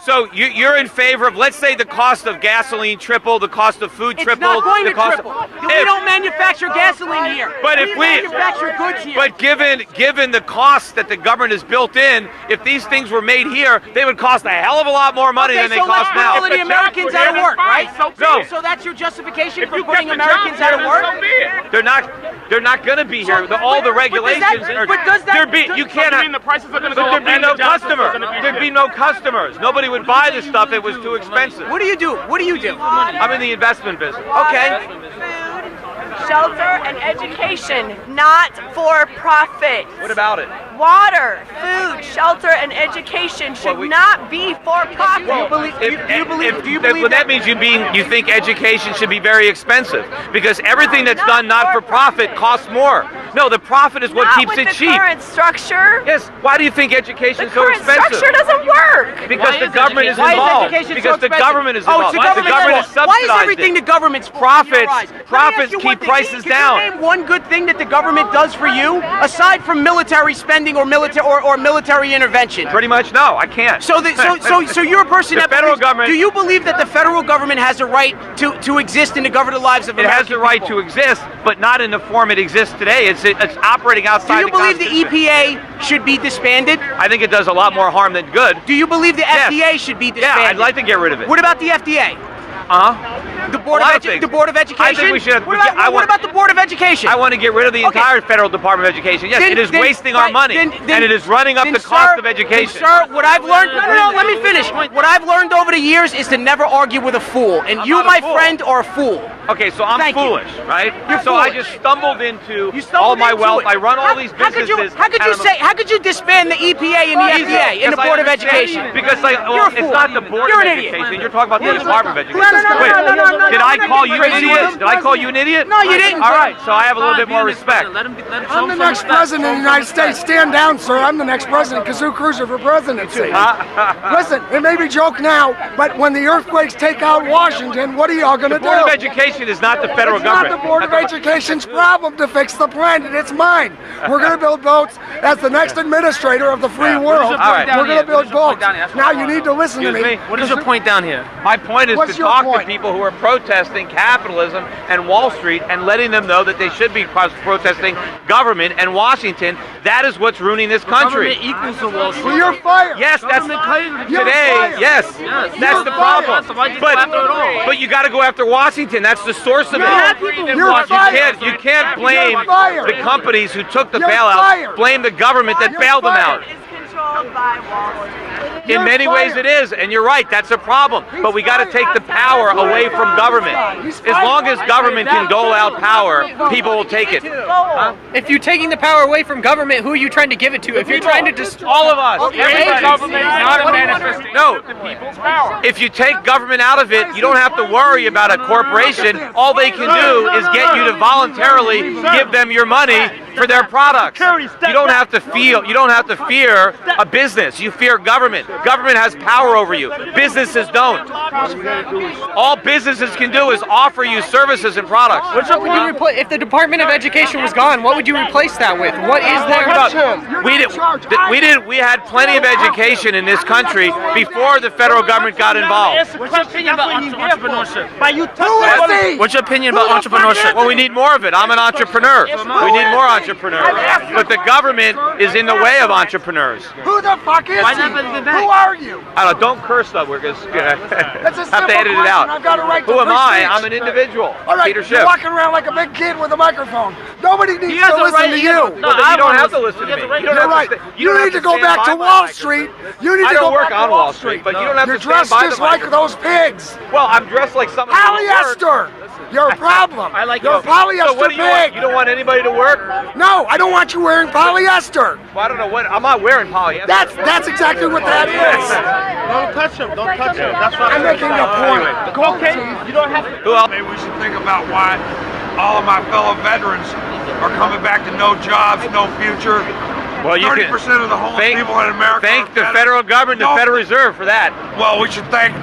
So you're in favor of, let's say, the cost of gasoline triple, the cost of food triple. It's not going to cost triple. We don't manufacture gasoline here. But if we manufacture goods here. But given the cost that the government has built in, if these things were made here, they would cost a hell of a lot more money than they cost now. So let's put all of the Americans out of work, right? No. So that's your justification for putting Americans out of work? They're not going to be here. All the regulations are. You can't have. The prices are going to go There'd up. be no customers. There'd be no customers. Nobody would buy this stuff. It was too expensive. What do you do? I'm in the investment business. Okay. Shelter and education, not for profit. What about it? Water, food, shelter, and education should not be for profit. That means you think education should be very expensive because everything that's done not for profit costs more. No, the profit is what keeps it cheap. The current structure. Yes. Why do you think education is so current expensive? structure doesn't work. Because the government is involved. Because the government is involved. The government is subsidized. Why is everything the government's Profits keep prices down. Can you name one good thing that the government does for you aside from military spending or military intervention? Pretty much no, I can't. So you're a person the that federal believes, government. Do you believe that the federal government has a right to exist and to govern the lives of American people? It has the right to exist, but not in the form it exists today. It's operating outside the Constitution. Do you believe the EPA should be disbanded? I think it does a lot more harm than good. Do you believe the FDA should be disbanded? Yeah, I'd like to get rid of it. What about the FDA? The Board of Education? I think we should. What about the Board of Education? I want to get rid of the entire Federal Department of Education. Yes, it is wasting our money, and it is running up the cost of education. Sir, what I've learned, let me finish. What I've learned over the years is to never argue with a fool, and you, my friend, are a fool. Okay, so I'm foolish, right? So I just stumbled into all my wealth. I run all these businesses. How could you disband the EPA and the FDA and the Board of Education? Because it's not the Board of Education. You're talking about the Department of Education. No. Did I call you an idiot? Did I call you an idiot? No, you didn't. All right, so I have a little bit more respect. I'm the next president of the United States. Stand down, sir. I'm the next president. Kazoo Cruiser for presidency. Listen, it may be a joke now, but when the earthquakes take out Washington, what are y'all going to do? The Board of Education Education is not the federal government. It's not the Board of Education's problem to fix the planet. It's mine. We're going to build boats. As the next administrator of the free world, we're going to build boats. Now you need to listen to me. What is your point down here? My point is to talk to people who are protesting capitalism and Wall Street and letting them know that they should be protesting government and Washington. That is what's ruining this country. Government equals the Wall Street. Well, you're fired. Yes, that's today. Yes, that's the problem. But you got to go after Washington. That's the source of it. You can't blame the companies who took the bailouts. Blame the government that bailed them out. In many ways it is, and you're right, that's a problem. But we got to take the power away from government. As long as government can dole out power, people will take it. If you're taking the power away from government, who are you trying to give it to? If you're trying to destroy all of us, Government is not a manifestation of the people's power. If you take government out of it, you don't have to worry about a corporation. All they can do is get you to voluntarily give them your money for their products. You don't have to fear a business. You fear government. Government has power over you. Businesses don't. All businesses can do is offer you services and products. If the Department of Education was gone, what would you replace that with? What is there? We had plenty of education in this country before the federal government got involved. What's your opinion about entrepreneurship? What's your opinion about entrepreneurship? Well, we need more of it. I'm an entrepreneur. We need more entrepreneurs. But the government is in the way of entrepreneurs. Who the fuck is he? Who are you? I don't curse though. We're going to have to edit it out. I've got a right to Who am free I? speech. I'm an individual. All right, Peter Schiff. you're walking around like a big kid with a microphone. Nobody needs to listen to you. No, you don't have to listen to me. You're right. You need to go back to Wall Street. You need to go back to Wall Street. But you don't have You're to stand dressed by just the like microphone. those pigs. Well, I'm dressed like someone who Polyester. You're a problem. I like You're a polyester So what do you pig. want? You don't want anybody to work? No, I don't want you wearing polyester. Well, I don't know what. I'm not wearing polyester. That's exactly what that is. Don't touch him. Don't touch him. That's what I'm making a point. Okay, you don't have to. Who else? Maybe we should think about why all of my fellow veterans are coming back to no jobs, no future. Well, you 30% of the homeless people in America. Thank the federal government, the Federal Reserve for that. Well, we should thank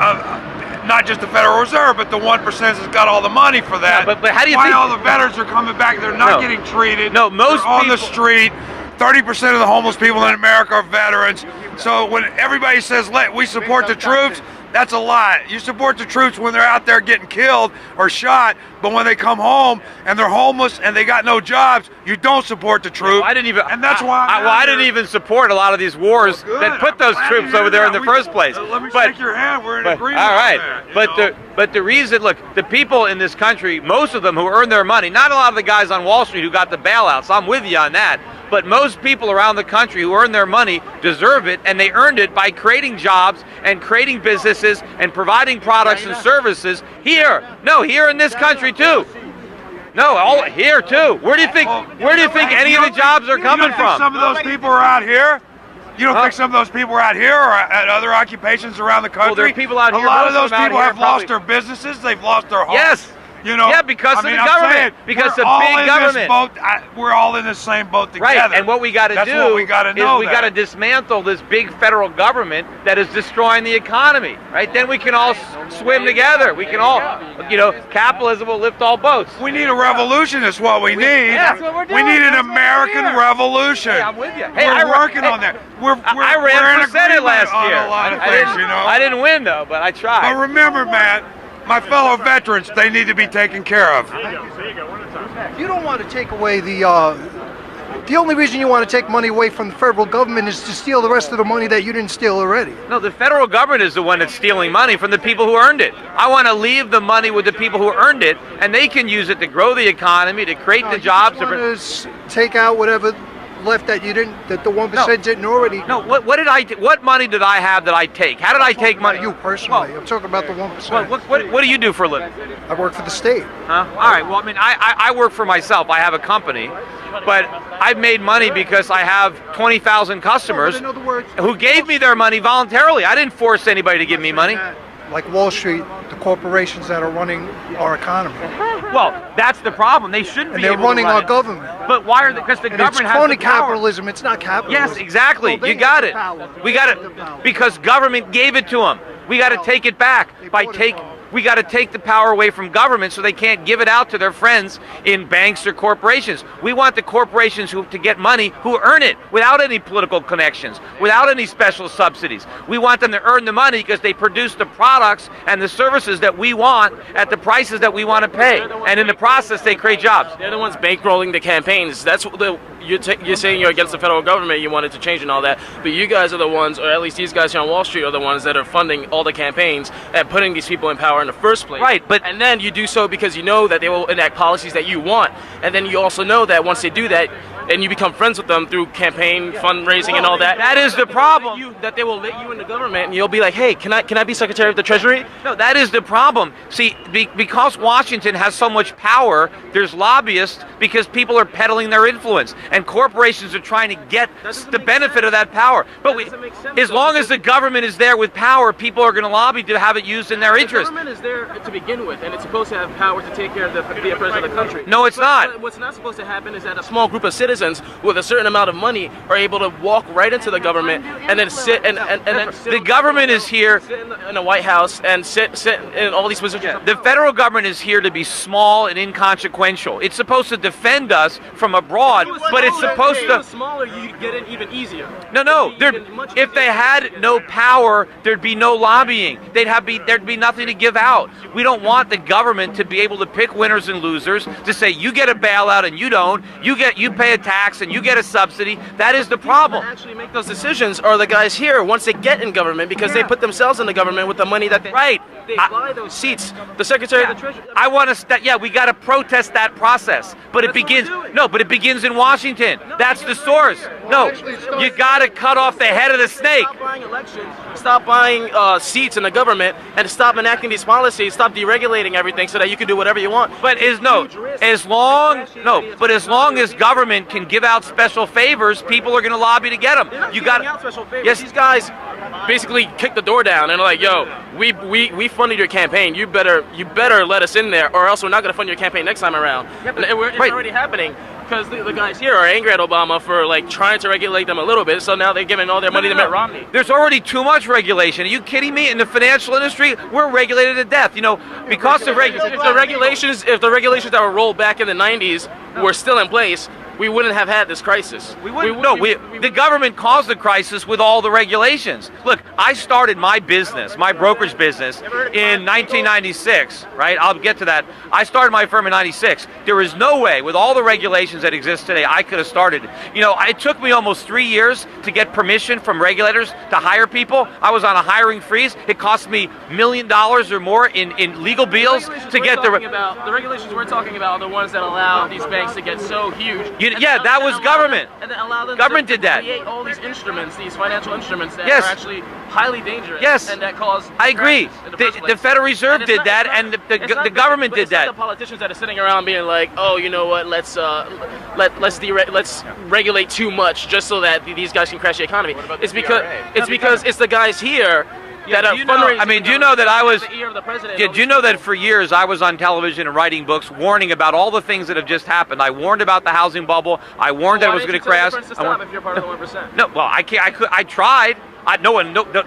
not just the Federal Reserve, but the 1% has got all the money for that. Yeah, but how do you why think all the veterans are coming back? They're not getting treated. No, most They're on people the street. 30% of the homeless people in America are veterans. So when everybody says we support the troops, that's a lie. You support the troops when they're out there getting killed or shot, but when they come home and they're homeless and they got no jobs, you don't support the troops. I didn't even. And that's why. I didn't even support a lot of these wars that put those troops over there in the first place. Let me shake your hand. We're in agreement. All right, on that, but the reason, look, the people in this country, most of them who earn their money, not a lot of the guys on Wall Street who got the bailouts. I'm with you on that. But most people around the country who earn their money deserve it, and they earned it by creating jobs and creating businesses and providing products and services here. No, here in this country too. No, all here too. Where do you think any of the jobs are coming from? Some of those people are out here. You don't think some of those people are out here or at other occupations around the country? Well, there are people out here. A lot of those most them people out have here lost probably- their businesses. They've lost their homes. Yes. You know, yeah, because of the I'm government. saying, Because we're the all big in government. This boat, we're all in the same boat together. Right, and what we got to do is we got to dismantle this big federal government that is destroying the economy. Right, then we can all swim together. We can all, capitalism will lift all boats. We need a revolution. Is what we need. That's what we're doing. We need an American revolution. Hey, I'm with you. We're working on that. I ran for Senate last year. On a lot of things, I didn't win though, but I tried. But remember, Matt, my fellow veterans, they need to be taken care of. You don't want to take away the only reason you want to take money away from the federal government is to steal the rest of the money that you didn't steal already. No, the federal government is the one that's stealing money from the people who earned it. I want to leave the money with the people who earned it, and they can use it to grow the economy, to create the jobs. You just want to take out whatever left that the 1% didn't already. No, what money did I have that I take? How did I take money? You personally. I'm talking about the 1%. What do you do for a living? I work for the state. Huh? All right. Well, I mean, I work for myself. I have a company, but I've made money because I have 20,000 customers who gave me their money voluntarily. I didn't force anybody to give me money. Like Wall Street, the corporations that are running our economy. Well, that's the problem. They shouldn't be able to run it. And they're running our government. But why are they? Because the government has the crony power. capitalism. It's not capitalism. Yes, exactly. Well, you got it. We got it because government gave it to them. We got to take it back by We got to take the power away from government so they can't give it out to their friends in banks or corporations. We want the corporations to get money who earn it without any political connections, without any special subsidies. We want them to earn the money because they produce the products and the services that we want at the prices that we want to pay. And in the process, they create jobs. They're the ones bankrolling the campaigns. That's what you're saying you're against the federal government, you wanted to change and all that, but you guys are the ones, or at least these guys here on Wall Street are the ones that are funding all the campaigns and putting these people in power in the first place. Right, and then you do so because you know that they will enact policies that you want, and then you also know that once they do that, and you become friends with them through campaign fundraising and all that. That is the problem. That they will let you in the government, and you'll be like, hey, can I be Secretary of the Treasury? No, that is the problem. See, because Washington has so much power, there's lobbyists because people are peddling their influence, and corporations are trying to get the benefit of that power. But as long as the government is there with power, people are going to lobby to have it used in their interest. The government is there to begin with, and it's supposed to have power to take care of the affairs of the country. No, it's not. But what's not supposed to happen is that a small group of citizens with a certain amount of money are able to walk right into the government and then sit and then sit. The government is here in the White House and sit in all these positions. The federal government is here to be small and inconsequential. It's supposed to defend us from abroad, but it's supposed to. Smaller, you get in even easier. No. If they had no power, there'd be no lobbying. There'd be nothing to give out. We don't want the government to be able to pick winners and losers. To say you get a bailout and you don't. You pay a tax and you get a subsidy. That is the problem. That actually make those decisions are the guys here once they get in government because they put themselves in the government with the money that they they buy those seats. The Secretary of the Treasury. I want to. We got to protest that process, but it begins. No, but it begins in Washington. That's the source. No, you got to cut off the head of the snake. Stop buying elections. Stop buying seats in the government, and stop enacting these policies. Stop deregulating everything so that you can do whatever you want. But as long as government can give out special favors, people are going to lobby to get them. You got special favors. Yes, these guys basically kick the door down and are like, "Yo, we funded your campaign. You better let us in there, or else we're not going to fund your campaign next time around." And it's already happening because the guys here are angry at Obama for like trying to regulate them a little bit. So now they're giving all their money to Mitt Romney. There's already too much regulation. Are you kidding me? In the financial industry, we're regulated to death. You know, because of if the regulations that were rolled back in the 90s were still in place, we wouldn't have had this crisis. The government caused the crisis with all the regulations. Look, I started my business, my brokerage business, in 1996, right? I'll get to that. I started my firm in 96. There is no way, with all the regulations that exist today, I could have started. You know, it took me almost 3 years to get permission from regulators to hire people. I was on a hiring freeze. It cost me $1 million or more in legal bills to get the regulations we're talking about are the ones that allow these banks to get so huge. That was government. And then allow them government to did that. create all these instruments, these financial instruments that are actually highly dangerous. Yes. And that cause. I agree. The Federal Reserve did that, and the government did that. It's not the politicians that are sitting around being like, oh, you know what? Let's regulate too much just so that these guys can crash the economy. It's because it's the guys here. Do you know that I was? Did you know that for years I was on television and writing books warning about all the things that have just happened? I warned about the housing bubble. I warned that it was going to crash. If you're part of the 1%. No, well, I tried.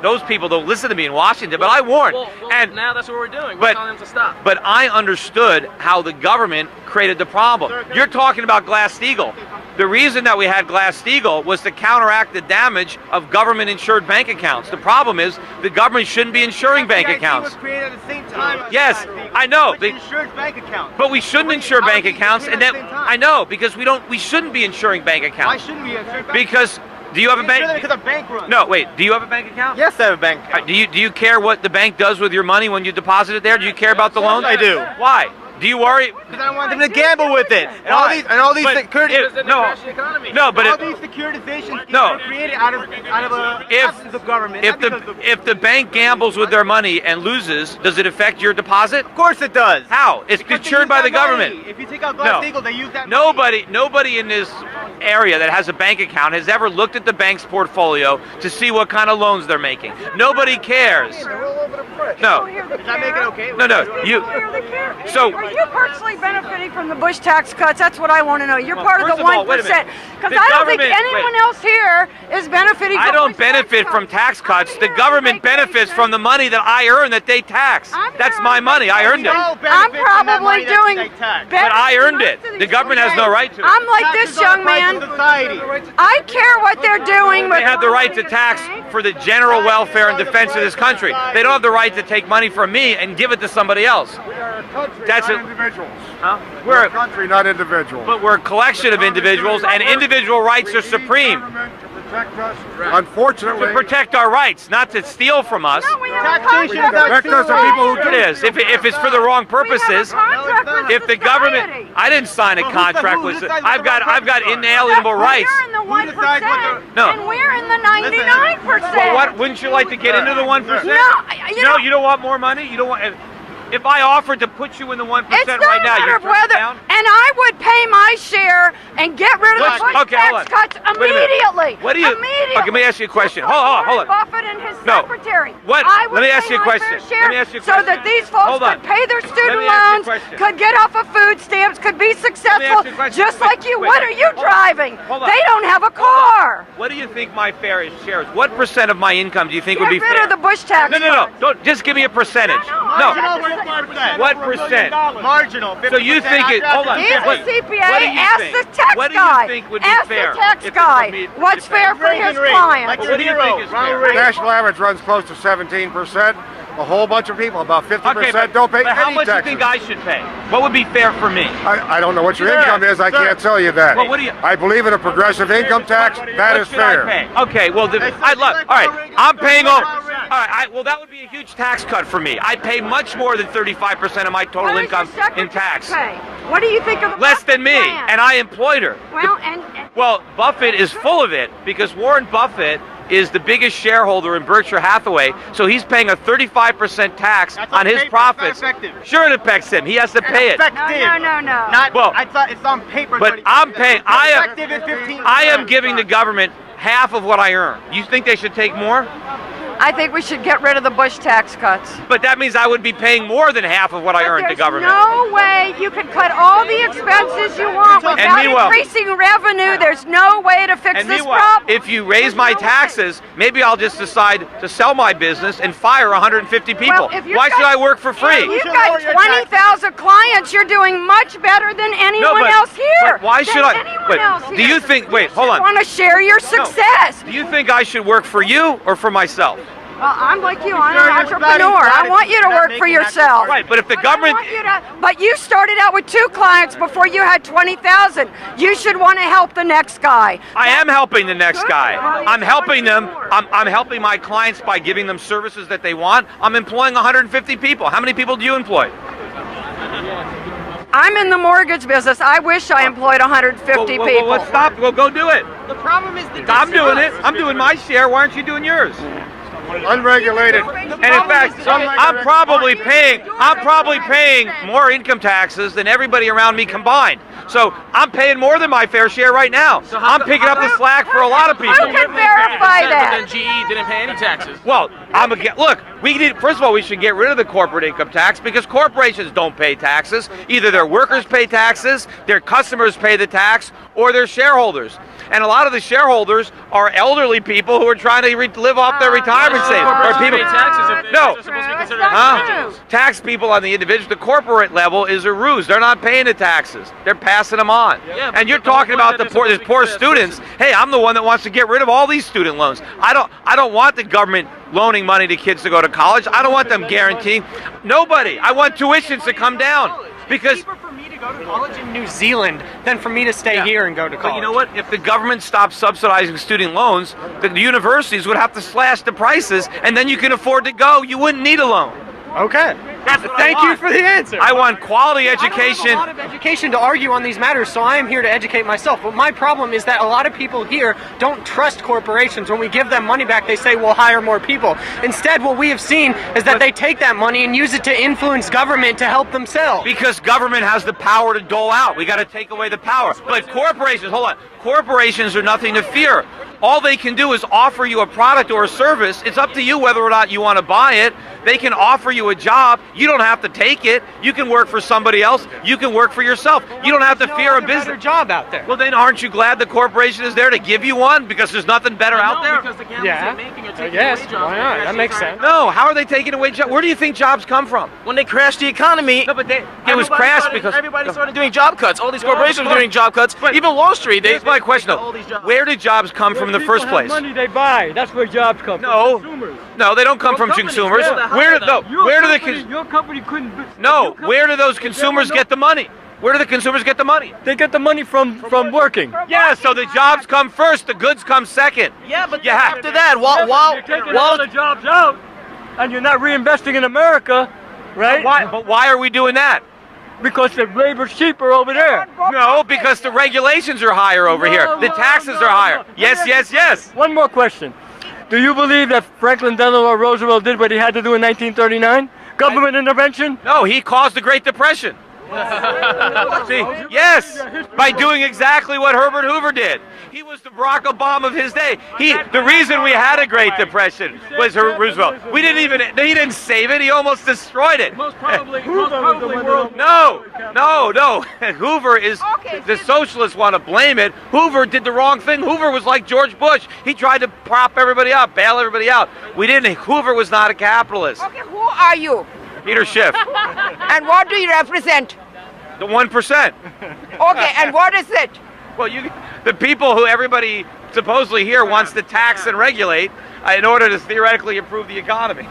Those people don't listen to me in Washington, but I warned. And now that's what we're doing. We're telling them to stop. But I understood how the government created the problem. You're talking about Glass-Steagall. The reason that we had Glass-Steagall was to counteract the damage of government-insured bank accounts. The problem is the government shouldn't be insuring bank accounts. was created at the same time. Yes, I know. Insured bank accounts. But we shouldn't insure bank accounts, and then I know because we shouldn't be insuring bank accounts. Why shouldn't we insure bank Because do you have a bank? Because of bank runs. No, wait. Do you have a bank account? Yes, I have a bank account. Do you care what the bank does with your money when you deposit it there? Do you care about the loans? I do. Why? Do you worry? Because I don't want them to gamble with it. And all these securities. But all these securitizations are created out of absence of government. If the bank gambles with their money and loses, does it affect your deposit? Of course it does. How? It's insured by the government. If you take out Glass-Steagall, they use that money. Nobody in this area that has a bank account has ever looked at the bank's portfolio to see what kind of loans they're making. Nobody cares. No. Does that make it okay? No. you personally benefiting from the Bush tax cuts? That's what I want to know. You're part of the 1%. Because I don't think anyone else here is benefiting from I don't benefit from tax cuts. The government benefits from the money that I earn that they tax. That's my money. I earned it. I'm probably doing better. But I earned it. The government has no right to it. I'm like this young man. I care what they're doing. They have the right to tax for the general welfare and defense of this country. They don't have the right to take money from me and give it to somebody else. That's it. Individuals. Huh? We're a country, not individuals. But we're a collection of individuals, and individual rights are supreme. Unfortunately, to protect our rights, not to steal from us. No, we have a contract. Protect us of people who It is. If it's for the wrong purposes, if the government, I didn't sign a contract with. I've got inalienable rights. We're in the 1%. No. And we're in the 99%. Well, what? Wouldn't you like to get into the 1%? No, you don't want more money. You don't want. If I offered to put you in the 1% it's right now, not a matter you're of whether, down? and I would pay my share and get rid of the Bush tax cuts immediately. What do you? Immediately. Okay, let me ask you a question. Hold on. Buffett and his secretary. What? I would Let me ask pay you a my question. fair share Let me ask you a so question. that these folks could pay their student loans, could get off of food stamps, could be successful, just like you. What are you driving? They don't have a car. What do you think my fair share is? What percent of my income do you think would be fair? Get rid of the Bush tax. No. Don't just give me a percentage. No. What percent? Marginal. So you think it? Hold on. He's What a do CPA. you Ask think? the tax What do guy. you think would be Ask fair? the tax guy. What's fair for his clients? What do you think is fair? National average runs close to 17%. A whole bunch of people, about 50%, don't pay but how any much taxes. do you think I should pay? What would be fair for me? I don't know what your income is. I can't tell you that. Well, what do you? I believe in a progressive income tax. That is fair. Okay, well, I love. All right, I'm paying over. All right, well, that would be a huge tax cut for me. I pay much more than 35% of my total income in tax. What do you think of the Less than me, plan? and I employed her. Well, Buffett is full of it because Warren Buffett is the biggest shareholder in Berkshire Hathaway, so he's paying a 35% tax on his profits. Sure, it affects him. He has to pay it. No. Not, I thought it's on paper. But I'm paying. I am giving the the government half of what I earn. You think they should take more? I think we should get rid of the Bush tax cuts. But that means I would be paying more than half of what I earned to government. No way you can cut all the expenses you want without increasing revenue. There's no way to fix this problem. If you raise my taxes, maybe I'll just decide to sell my business and fire 150 people. Why should I work for free? You've got 20,000 clients. You're doing much better than anyone else here. But why should I? Do you think? Wait, hold on. Want to share your success? Do you think I should work for you or for myself? Well, I'm like you. I'm an entrepreneur. I want you to work for yourself. Right, but if the government... But you started out with 2 clients before you had 20,000. You should want to help the next guy. I am helping the next guy. I'm helping them. I'm helping my clients by giving them services that they want. I'm employing 150 people. How many people do you employ? I'm in the mortgage business. I wish I employed 150 people. Well, let's stop. Well, go do it. The problem is that I'm doing it. I'm doing my share. Why aren't you doing yours? Unregulated. And in fact, I'm probably paying more income taxes than everybody around me combined. So I'm paying more than my fair share right now. I'm picking up the slack for a lot of people. Who can verify that? But then GE didn't pay any taxes. Well, look, first of all, we should get rid of the corporate income tax because corporations don't pay taxes. Either their workers pay taxes, their customers pay the tax, or their shareholders. And a lot of the shareholders are elderly people who are trying to live off their retirement savings. Or people pay taxes if they're supposed to be considered individuals. Tax people on the individual, the corporate level is a ruse. They're not paying the taxes. They're passing them on. Yeah, and you're talking about the poor students. Hey, I'm the one that wants to get rid of all these student loans. I don't want the government loaning money to kids to go to college. I don't want them guaranteeing. Nobody. I want tuitions to come down because go to college in New Zealand than for me to stay here and go to college. But you know what? If the government stopped subsidizing student loans, the universities would have to slash the prices, and then you can afford to go. You wouldn't need a loan. Okay. Thank you for the answer. I want quality education. I don't have a lot of education to argue on these matters, so I am here to educate myself. But my problem is that a lot of people here don't trust corporations. When we give them money back, they say we'll hire more people. Instead, what we have seen is that they take that money and use it to influence government to help themselves. Because government has the power to dole out. We got to take away the power. But corporations, hold on. Corporations are nothing to fear. all they can do is offer you a product or a service. It's up to you whether or not you want to buy it. They can offer you a job. You don't have to take it. You can work for somebody else. You can work for yourself. You don't have to fear a business job out there. Well, then aren't you glad the corporation is there to give you one because there's nothing better out there? Because the gamblers making or taking Yes, away jobs. why not? That makes sense. No, how are they taking away jobs? Where do you think jobs come from? When they crashed the economy, no, but it was crashed because everybody started doing job cuts. All these corporations were doing job cuts. Even Wall Street. Here's my question though: where did jobs come from in the first place? Money they buy. That's where jobs come No, from. Consumers. no, they don't come from consumers. Where do Your company couldn't. No, where do those consumers get the money? Where do the consumers get the money? They get the money from working. Yeah, so the jobs come first, the goods come second. Yeah, but you have after that, you're taking all the jobs out, and you're not reinvesting in America, right? But why are we doing that? Because the labor's cheaper over there. No, because the regulations are higher over here. The taxes are higher. Yes, yes, yes. One more question. Do you believe that Franklin Delano Roosevelt did what he had to do in 1939? Government intervention? No, he caused the Great Depression. See, yes, by doing exactly what Herbert Hoover did. He was the Barack Obama of his day. The reason we had a Great Depression was Roosevelt. He didn't save it. He almost destroyed it. Most probably world. No. Hoover is, the socialists want to blame it. Hoover did the wrong thing. Hoover was like George Bush. He tried to prop everybody up, bail everybody out. We didn't. Hoover was not a capitalist. Okay, who are you? Peter Schiff. And what do you represent? The 1%. Okay, and what is it? Well, the people who everybody supposedly here wants to tax and regulate in order to theoretically improve the economy.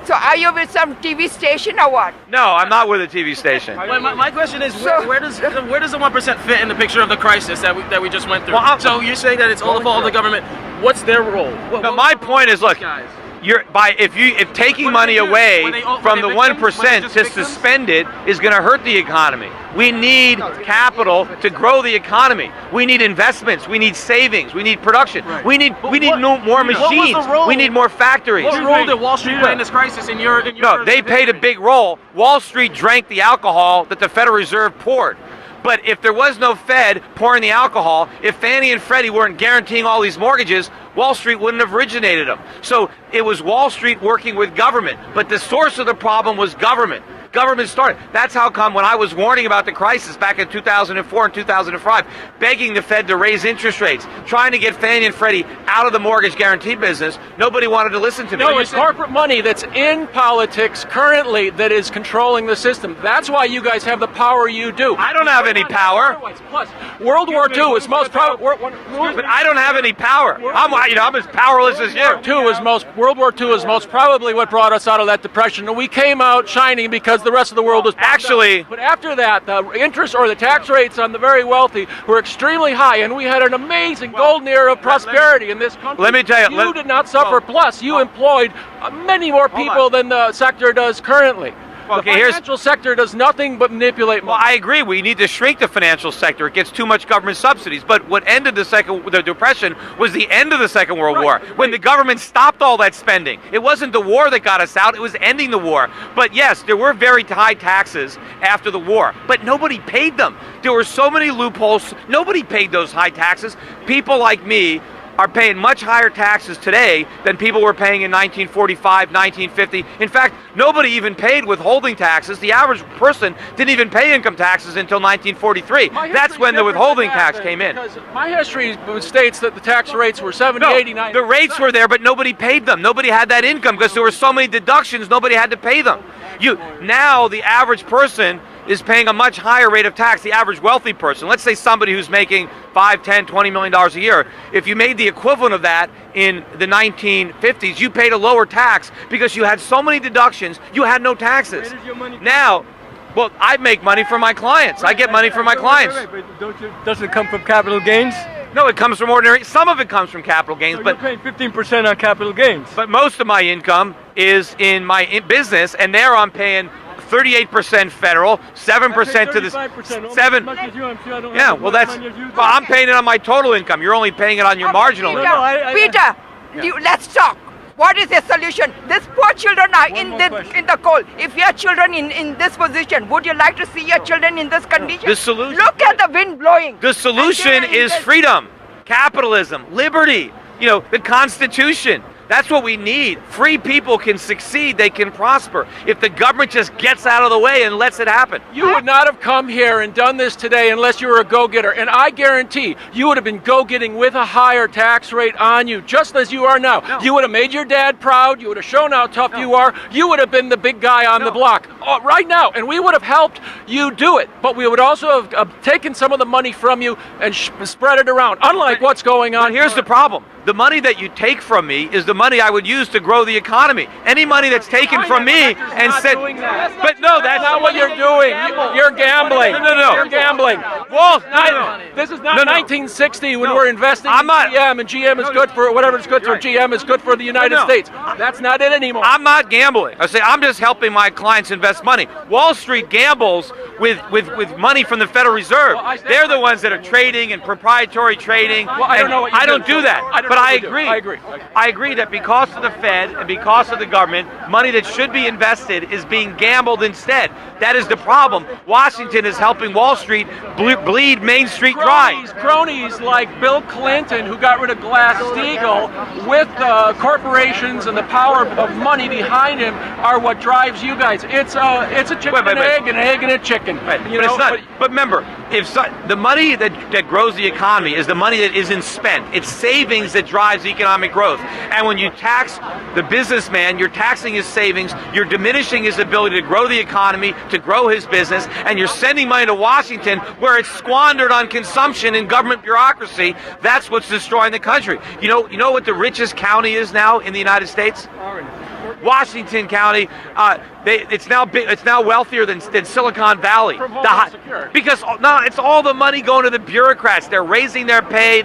So are you with some TV station or what? No, I'm not with a TV station. My question is, where does the 1% fit in the picture of the crisis that we just went through? So you're saying that it's all the fault of the government. What's their role? My point is, look, if taking money away from the 1% to suspend it is going to hurt the economy. We need capital to grow the economy. We need investments. We need savings. We need production. We need more machines. We need more factories. What role did Wall Street play in this crisis? No, they played a big role. Wall Street drank the alcohol that the Federal Reserve poured. But if there was no Fed pouring the alcohol, if Fannie and Freddie weren't guaranteeing all these mortgages, Wall Street wouldn't have originated them. So it was Wall Street working with government. But the source of the problem was government. Government started. That's how come when I was warning about the crisis back in 2004 and 2005, begging the Fed to raise interest rates, trying to get Fannie and Freddie out of the mortgage guarantee business, nobody wanted to listen to me. No, it's corporate money that's in politics currently that is controlling the system. That's why you guys have the power you do. I don't have any power. Plus, World War II is most powerful. But I don't have any power. I'm as powerless as you. World War II is most probably what brought us out of that depression. And we came out shining because the rest of the world was actually. But after that, the interest or the tax rates on the very wealthy were extremely high, and we had an amazing golden era of prosperity in this country. Let me tell you, you did not suffer. Plus, you employed many more people than the sector does currently. Okay, the financial sector does nothing but manipulate money. Well, I agree. We need to shrink the financial sector. It gets too much government subsidies. But what ended the Depression was the end of the Second World War, when the government stopped all that spending. It wasn't the war that got us out. It was ending the war. But yes, there were very high taxes after the war, but nobody paid them. There were so many loopholes. Nobody paid those high taxes. People like me are paying much higher taxes today than people were paying in 1945, 1950. In fact, nobody even paid withholding taxes. The average person didn't even pay income taxes until 1943. That's when the withholding tax came in. My history states that the tax rates were 70, 80, 90. The rates were there, but nobody paid them. Nobody had that income because there were so many deductions, nobody had to pay them. Now the average person is paying a much higher rate of tax, the average wealthy person. Let's say somebody who's making $5, $10, $20 million a year. If you made the equivalent of that in the 1950s, you paid a lower tax because you had so many deductions, you had no taxes. Now, well, I make money for my clients. I get money from my clients. But doesn't it come from capital gains? No, it comes from ordinary. Some of it comes from capital gains, so but you're paying 15% on capital gains. But most of my income is in my business, and there I'm paying 38% federal, 7% to the 7. Yeah, well I'm paying it on my total income. You're only paying it on your marginal income. Peter, let's talk. What is the solution? These poor children are in the cold. If your children in this position, would you like to see your children in this condition? The solution. Look at the wind blowing. The solution is freedom, capitalism, liberty. the Constitution. That's what we need. Free people can succeed. They can prosper. If the government just gets out of the way and lets it happen. You would not have come here and done this today unless you were a go-getter. And I guarantee you would have been go-getting with a higher tax rate on you, just as you are now. No. You would have made your dad proud. You would have shown how tough you are. You would have been the big guy on the block right now. And we would have helped you do it. But we would also have taken some of the money from you and spread it around, unlike what's going on. But here's the problem. The money that you take from me is the money I would use to grow the economy. Any money that's taken from me and said, but no, that's not what you're doing. You're gambling. No. You're gambling. This is not 1960 when we're investing in GM, and GM is good for whatever it's good for. GM is good for the United States. That's not it anymore. I'm not gambling. I say I'm just helping my clients invest money. Wall Street gambles with money from the Federal Reserve. They're the ones that are trading and proprietary trading. I don't do that. But I agree that because of the Fed and because of the government, money that should be invested is being gambled instead. That is the problem. Washington is helping Wall Street bleed Main Street dry. Cronies like Bill Clinton, who got rid of Glass-Steagall, with corporations and the power of money behind him, are what drives you guys. It's a chicken and an egg and a chicken. But it's not. But remember, the money that grows the economy is the money that isn't spent. It's savings that drives economic growth. And when you tax the businessman, you're taxing his savings, you're diminishing his ability to grow the economy, to grow his business, and you're sending money to Washington where it's squandered on consumption and government bureaucracy. That's what's destroying the country. You know what the richest county is now in the United States? Washington County. It's now wealthier than Silicon Valley. Because it's all the money going to the bureaucrats. They're raising their pay.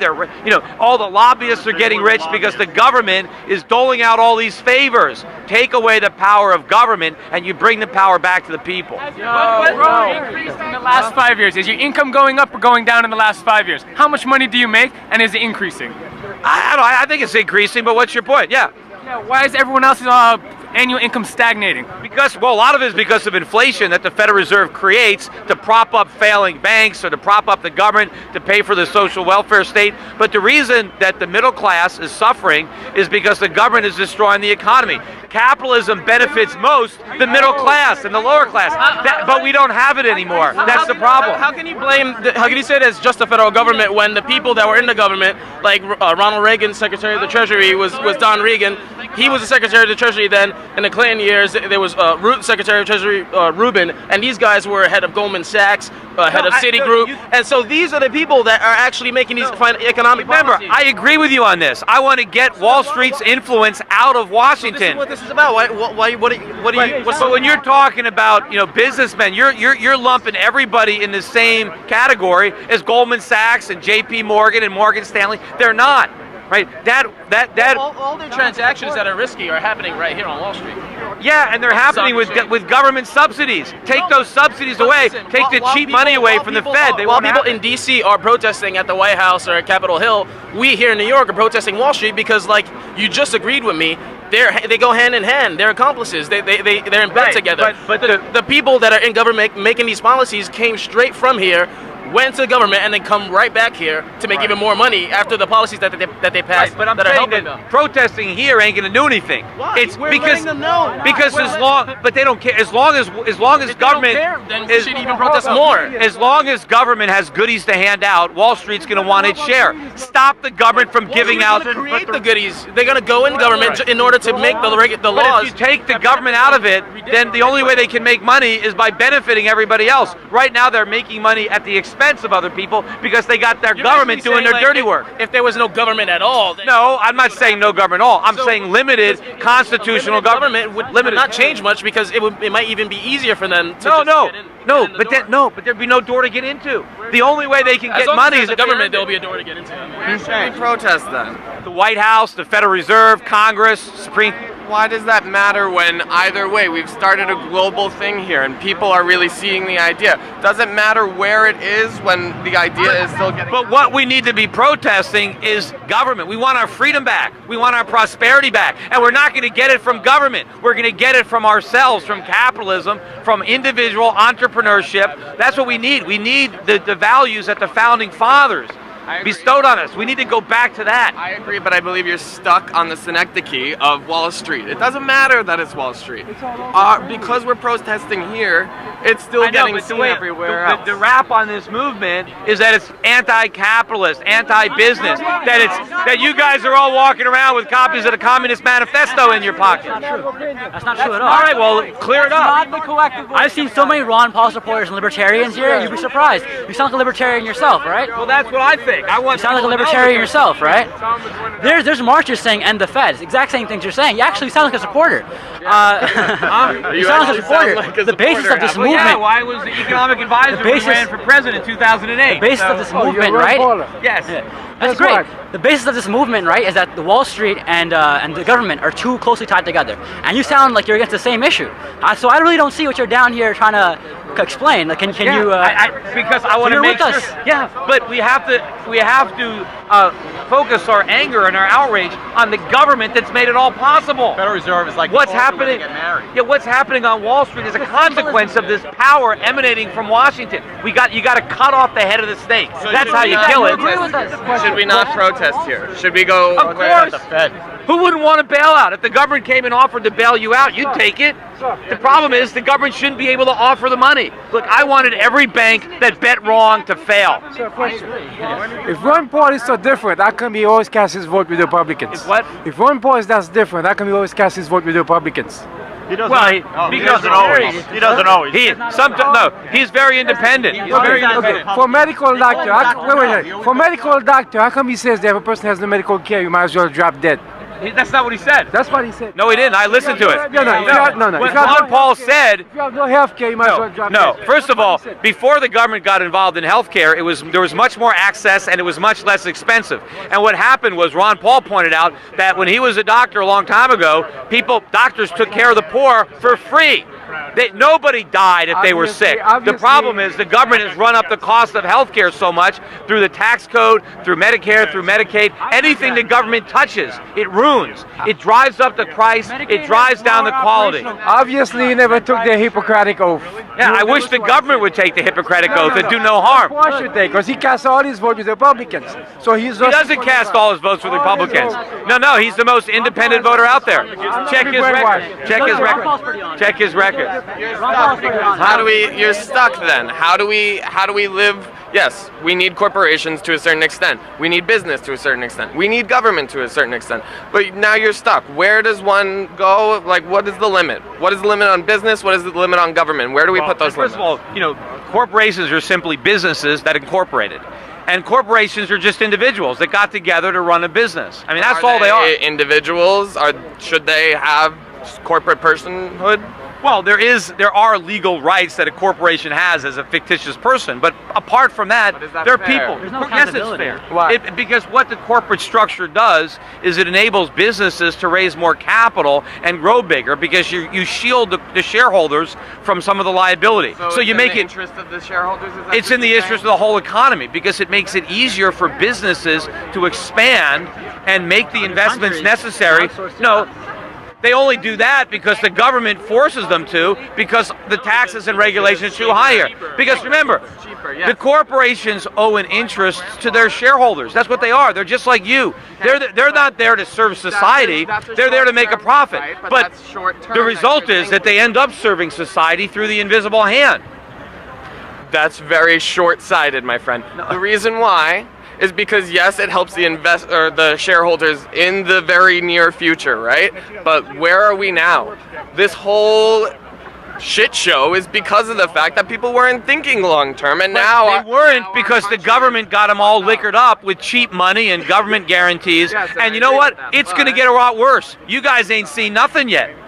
All the lobbyists are getting rich because the government is doling out all these favors. Take away the power of government, and you bring the power back to the people. What increased in the last 5 years? Is your income going up or going down in the last 5 years? How much money do you make, and is it increasing? I think it's increasing, but what's your point? Yeah, why is everyone else's annual income stagnating? Because, a lot of it is because of inflation that the Federal Reserve creates to prop up failing banks or to prop up the government to pay for the social welfare state. But the reason that the middle class is suffering is because the government is destroying the economy. Capitalism benefits most the middle class and the lower class, but we don't have it anymore. That's the problem. How can you how can you say that it's just the federal government when the people that were in the government, like Ronald Reagan, Secretary of the Treasury, was Don Regan. He was the Secretary of the Treasury then. In the Clinton years, there was Secretary of Treasury Rubin, and these guys were head of Goldman Sachs, head of Citigroup, and so these are the people that are actually making these economic policies. Remember, I agree with you on this. I want to get Wall Street's influence out of Washington. So this is what this is about. But when you're talking about businessmen, you're lumping everybody in the same category as Goldman Sachs and J.P. Morgan and Morgan Stanley. They're not. Right, all their transactions that are risky are happening right here on Wall Street. Yeah, and they're happening with government subsidies. Take those subsidies away. Take the cheap money away from the Fed. While people in D.C. are protesting at the White House or at Capitol Hill, we here in New York are protesting Wall Street because, like you just agreed with me, they go hand in hand. They're accomplices. They're in bed together. But the people that are in government making these policies came straight from here, went to the government, and then come right back here to make even more money after the policies that they passed. But I'm saying that protesting here ain't going to do anything. Why? It's We're because letting them know. but they don't care. As long as government, then we should even protest more. As long as government has goodies to hand out, Wall Street's going to want its share. Stop the government from giving out. Create the goodies. They're going to go in government in order to make the laws. But if you take the government out of it, then the only way they can make money is by benefiting everybody else. Right now, they're making money at the expense of other people because they got their government doing their dirty work. If there was no government at all, then no, I'm not saying no government at all. I'm saying limited constitutional government would not change much because it might even be easier for them to but there'd be no door to get into. The only way they can get money is the government. There'll be a door to get into. Where should we protest then? The White House, the Federal Reserve, Congress, Supreme. Why does that matter when either way we've started a global thing here and people are really seeing the idea? Doesn't matter where it is when the idea is still getting. But what we need to be protesting is government. We want our freedom back. We want our prosperity back. And we're not going to get it from government. We're going to get it from ourselves, from capitalism, from individual entrepreneurship. That's what we need. We need the values that the founding fathers bestowed on us. We need to go back to that. I agree, but I believe you're stuck on the synecdoche of Wall Street. It doesn't matter that it's Wall Street. Because we're protesting here, it's still getting seen everywhere else. The rap on this movement is that it's anti-capitalist, anti-business, that you guys are all walking around with copies of the Communist Manifesto in your pocket. That's not true at all. All right, well, clear it up. I've seen so many Ron Paul supporters and libertarians here, you'd be surprised. You sound like a libertarian yourself, right? Well, that's what I think. You sound like a libertarian yourself, right? There's marches saying end the Fed. It's the exact same things you're saying. You actually sound like a supporter. You sound like a supporter. The basis of this movement. Yeah, well, I was the economic advisor when he ran for president in 2008. The basis of this movement, right? Yes. That's great. The basis of this movement, right, is that the Wall Street and the government are too closely tied together. And you sound like you're against the same issue. So I really don't see what you're down here trying to explain. Like, can you? Because I want to make sure. Yeah, but we have to focus our anger and our outrage on the government that's made it all possible. Federal Reserve is like what's happening. Yeah, what's happening on Wall Street is a consequence of this power emanating from Washington. You got to cut off the head of the snake. That's how you kill it. Should we not protest here? Should we go? Of course. The Fed. Who wouldn't want a bailout? If the government came and offered to bail you out, you'd take it. The problem is the government shouldn't be able to offer the money. Look, I wanted every bank that bet wrong to fail. If Ron Paul is so different, how come he always casts his vote with the Republicans? What? If Ron Paul is that different, how come he always casts his vote with the Republicans? He doesn't. Well, he doesn't always. He doesn't always. He's very independent. He's very independent. For medical doctor, wait. For medical doctor, how come he says that if a person has no medical care, you might as well drop dead? That's not what he said. That's what he said. No, he didn't. I listened to it. No. What Ron Paul said. If you have no health care, you might as well drop dead. No. First of all, before the government got involved in health care, there was much more access and it was much less expensive. And what happened was Ron Paul pointed out that when he was a doctor a long time ago, doctors took care of the poor for free. Nobody died if they were sick. The problem is the government has run up the cost of health care so much through the tax code, through Medicare, through Medicaid. Anything the government touches, it ruins. It drives up the price. It drives down the quality. Obviously, he never took the Hippocratic oath. Yeah, I wish the government would take the Hippocratic oath and do no harm. Paul should take, because he casts all his votes with the Republicans. So he doesn't cast all his votes with the Republicans. No, he's the most independent voter out there. Check his record. Check his record. You're stuck then. How do we live? Yes, we need corporations to a certain extent. We need business to a certain extent. We need government to a certain extent. But now you're stuck. Where does one go? Like, what is the limit? What is the limit on business? What is the limit on government? Where do we put those limits? First of all, corporations are simply businesses that incorporated. And corporations are just individuals that got together to run a business. I mean, that's all they are. Individuals? Should they have corporate personhood? Well, there are legal rights that a corporation has as a fictitious person, but apart from that, they're people. There's no accountability. Yes, it's fair. Why? Because what the corporate structure does is it enables businesses to raise more capital and grow bigger because you shield the shareholders from some of the liability. So you make it in the interest of the shareholders. It's in the interest of the whole economy because it makes it easier for businesses to expand and make the investments necessary. No. They only do that because the government forces them to, because the taxes and regulations are too higher. Because remember, the corporations owe an interest to their shareholders. That's what they are. They're just like you. They're not there to serve society. They're there to make a profit. But the result is that they end up serving society through the invisible hand. That's very short-sighted, my friend. The reason why is because yes, it helps the shareholders in the very near future, right? But where are we now? This whole shit show is because of the fact that people weren't thinking long term, and now they weren't because the government got them all liquored up with cheap money and government guarantees. And you know what? It's going to get a lot worse. You guys ain't seen nothing yet.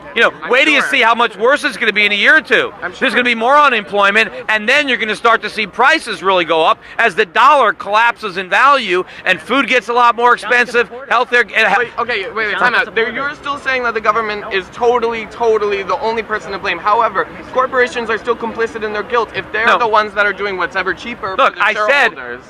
Wait till you see how much worse it's going to be in a year or two. There's going to be more unemployment, and then you're going to start to see prices really go up as the dollar collapses in value and food gets a lot more expensive. Healthcare. Wait, time out. You're still saying that the government is totally the only person to blame. However, corporations are still complicit in their guilt if they're the ones that are doing what's ever cheaper for the shareholders.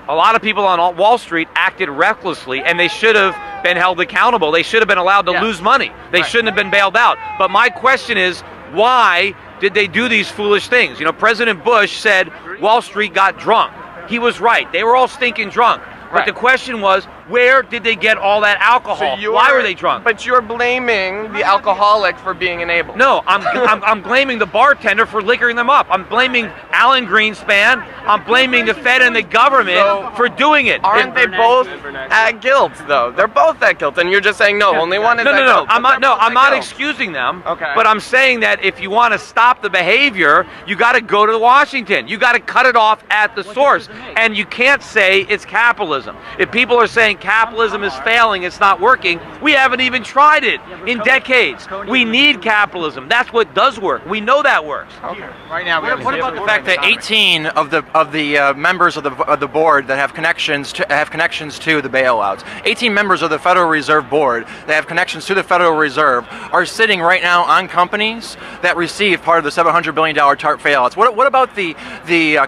A lot of people on Wall Street acted recklessly, and they should have been held accountable. They should have been allowed to lose money. They shouldn't have been bailed out. But my question is, why did they do these foolish things? President Bush said Wall Street got drunk. He was right. They were all stinking drunk. But the question was, where did they get all that alcohol? Why were they drunk? But you're blaming the alcoholic for being enabled. No, I'm blaming the bartender for liquoring them up. I'm blaming Alan Greenspan. I'm blaming the Fed and the government for doing it. Aren't they both at guilt, though? They're both at guilt, and you're just saying, no, only one is at guilt. I'm not excusing them. Okay. But I'm saying that if you want to stop the behavior, you got to go to Washington. You got to cut it off at the source. And you can't say it's capitalism. If people are saying capitalism is failing, it's not working, we haven't even tried it in decades. We need capitalism. That's what does work. We know that works. Okay. Right now, what about the fact that 18 of the members of the board that have connections to the bailouts, 18 members of the Federal Reserve Board that have connections to the Federal Reserve are sitting right now on companies that receive part of the $700 billion TARP bailouts. What about the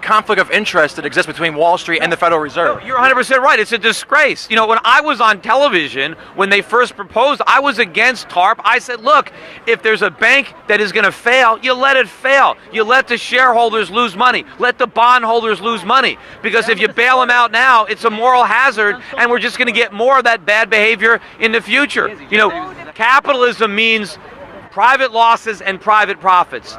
conflict of interest that exists between Wall Street and the Federal Reserve? No, you're 100% right. It's a disgrace. You know, when I was on television, when they first proposed, I was against TARP. I said, look, if there's a bank that is going to fail, you let it fail. You let the shareholders lose money. Let the bondholders lose money. Because if you bail them out now, it's a moral hazard, and we're just going to get more of that bad behavior in the future. You know, capitalism means private losses and private profits.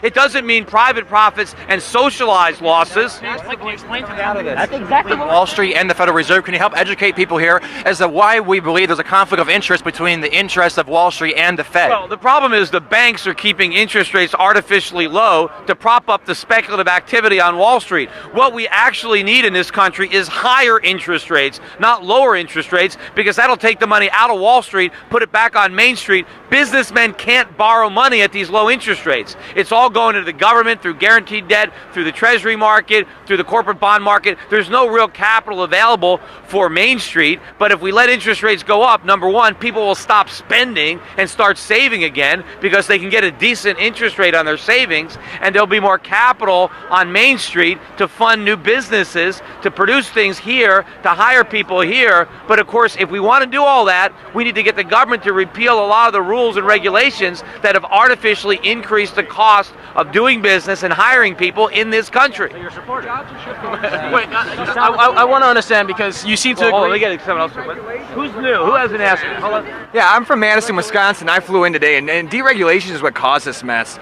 It doesn't mean private profits and socialized losses. Explain to them. That's exactly what Wall Street and the Federal Reserve. Can you help educate people here as to why we believe there's a conflict of interest between the interests of Wall Street and the Fed? Well, the problem is the banks are keeping interest rates artificially low to prop up the speculative activity on Wall Street. What we actually need in this country is higher interest rates, not lower interest rates, because that'll take the money out of Wall Street, put it back on Main Street. Businessmen can't borrow money at these low interest rates. It's all going to the government through guaranteed debt, through the treasury market, through the corporate bond market. There's no real capital available for Main Street. But if we let interest rates go up, number one, people will stop spending and start saving again because they can get a decent interest rate on their savings, and there'll be more capital on Main Street to fund new businesses, to produce things here, to hire people here. But of course, if we want to do all that, we need to get the government to repeal a lot of the rules and regulations that have artificially increased the cost of doing business and hiring people in this country. Wait, I want to understand, because you seem to agree. Hold on, let me get someone else. Who's new? Who hasn't asked me? Hold on. Yeah, I'm from Madison, Wisconsin. I flew in today, and deregulation is what caused this mess.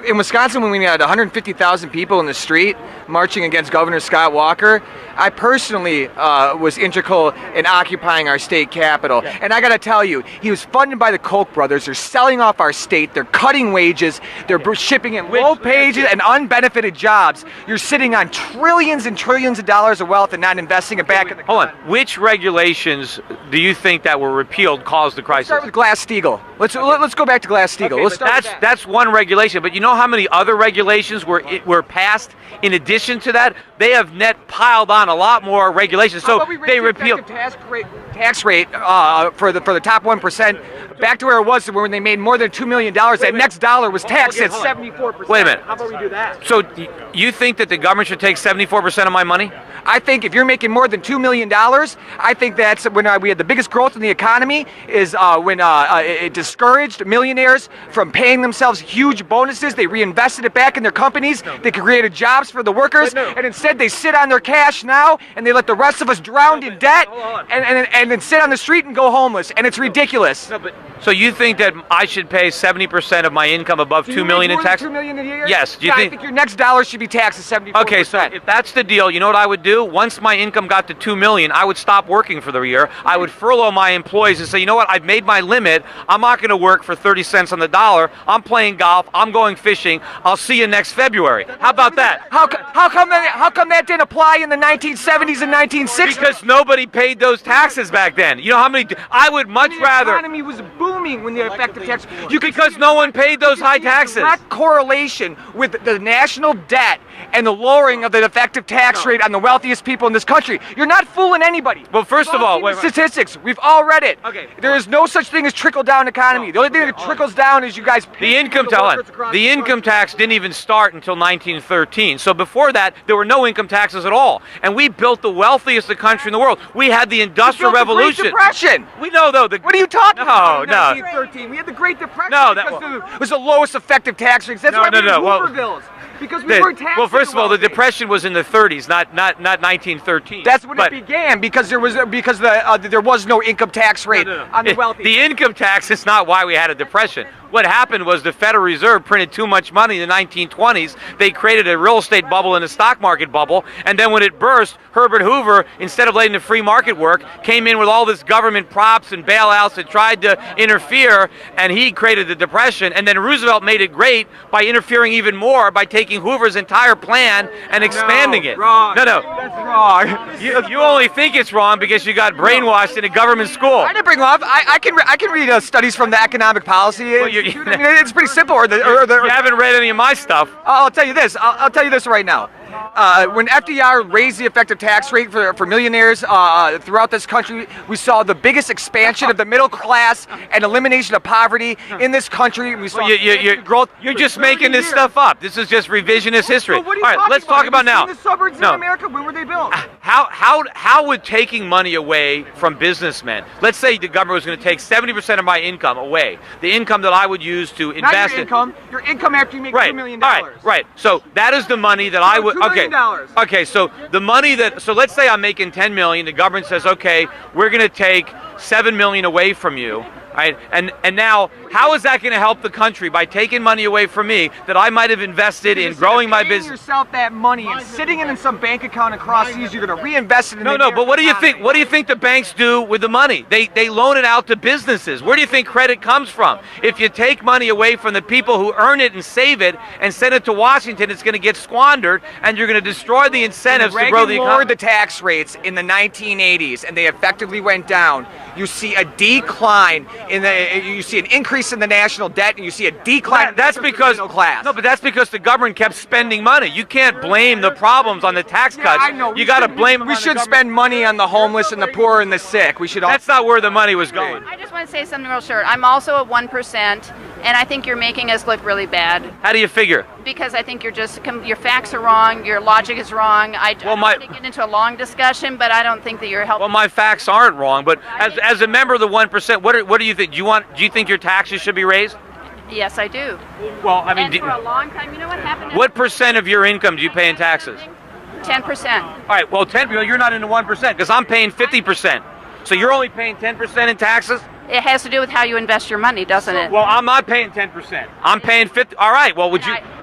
In Wisconsin, when we had 150,000 people in the street marching against Governor Scott Walker, I personally was integral in occupying our state capitol. Yeah. And I got to tell you, he was funded by the Koch brothers. They're selling off our state. They're cutting wages. They're shipping in low pages and unbenefited jobs. You're sitting on trillions and trillions of dollars of wealth and not investing it back in the country. Hold on. Which regulations do you think that were repealed caused the crisis? Let's start with Glass-Steagall. Let's go back to Glass-Steagall. Okay, that's one regulation. But you know how many other regulations were passed in addition to that? They have net piled on a lot more regulations. So they repealed tax rate for the top 1% back to where it was when they made more than $2 million. That next dollar was taxed at 74%. Wait a minute. How about we do that? So you think that the government should take 74% of my money? I think if you're making more than $2 million, I think that's when we had the biggest growth in the economy is when it discouraged millionaires from paying themselves huge bonuses. They reinvested it back in their companies. They created jobs for the workers, and instead they sit on their cash now, and they let the rest of us drown in debt, and then sit on the street and go homeless, and it's ridiculous. So you think that I should pay 70% of my income above $2 million in tax? $2 million a year? Yes. Do you think? I think your next dollar should be taxed at 74%. Okay, so if that's the deal, you know what I would do? Once my income got to $2 million, I would stop working for the year. I would furlough my employees and say, you know what? I've made my limit. I'm not going to work for 30 cents on the dollar. I'm playing golf. I'm going fishing. I'll see you next February. How about that? How come that didn't apply in the 1970s and 1960s? Because nobody paid those taxes back then. You know how many? I would much rather. The economy was booming when the effective tax. Because no one paid those high taxes. Direct correlation with the national debt and the lowering of the effective tax rate on the wealthiest people in this country. You're not fooling anybody. Well, first of all, statistics. We've all read it. Okay. There is no such thing as trickle-down economy. The only thing that trickles down is you guys. The income tax didn't even start until 1913. So before that, there were no income taxes at all. And we built the wealthiest country in the world. We had the Industrial Revolution. The Great Depression. We know though. What are you talking about? No. 1913. We had the Great Depression. No, because it was the lowest effective tax rate. That's why we had Hoover bills. Because we weren't taxing well, first of all, the wealthy. Depression was in the 30s, not 1913. That's when it began, because there was no income tax rate on the wealthy. The income tax is not why we had a depression. What happened was the Federal Reserve printed too much money in the 1920s. They created a real estate bubble and a stock market bubble. And then when it burst, Herbert Hoover, instead of letting the free market work, came in with all this government props and bailouts and tried to interfere. And he created the depression. And then Roosevelt made it great by interfering even more by taking Hoover's entire plan and expanding it. Wrong. No, That's wrong. You only think it's wrong because you got brainwashed in a government school. I didn't bring off. I can read studies from the economic policy. Well, I mean, it's pretty simple. You haven't read any of my stuff. I'll tell you this. I'll tell you this right now. When FDR raised the effective tax rate for millionaires throughout this country, we saw the biggest expansion of the middle class and elimination of poverty in this country. We saw growth. You're just making this stuff up. This is just revisionist history. Well, what are you All right, talking let's about? talk about Have now. you seen the suburbs No. in America? When were they built? How would taking money away from businessmen? Let's say the government was going to take 70% of my income away, the income that I would use to invest Not your income. Your income after you make $2 million. All right. So that is the money that I would. $2 Okay. million. Okay. So the money that. So let's say I'm making 10 million. The government says, okay, we're going to take 7 million away from you. Right? And now, how is that going to help the country by taking money away from me that I might have invested in growing my business? Yourself that money and sitting it in some bank account across seas, you're going to reinvest it in the But what do you think? What do you think the banks do with the money? They loan it out to businesses. Where do you think credit comes from? If you take money away from the people who earn it and save it and send it to Washington, it's going to get squandered, and you're going to destroy the incentives to grow the economy. lowered the tax rates in the 1980s, and they effectively went down. You see a decline you see an increase in the national debt, and you see a decline. That's because but that's because the government kept spending money. You can't blame the problems on the tax cuts. I know. You got to blame them. We should spend money on the homeless and the poor and the sick. We should. That's not where the money was going. I just want to say something real short. I'm also at 1%, and I think you're making us look really bad. How do you figure? Because I think your facts are wrong, your logic is wrong. I don't want to get into a long discussion, but I don't think that you're helping. Well, my facts aren't wrong, but as a member of the 1%, what do you think? Do you think your taxes should be raised? Yes, I do. Well, I mean, and for a long time, you know what happened? What percent of your income do you pay in taxes? 10%. All right, well, you're not in the 1% because I'm paying 50%. So you're only paying 10% in taxes? It has to do with how you invest your money, doesn't it? Well, I'm not paying 10%. I'm paying 50. All right, well,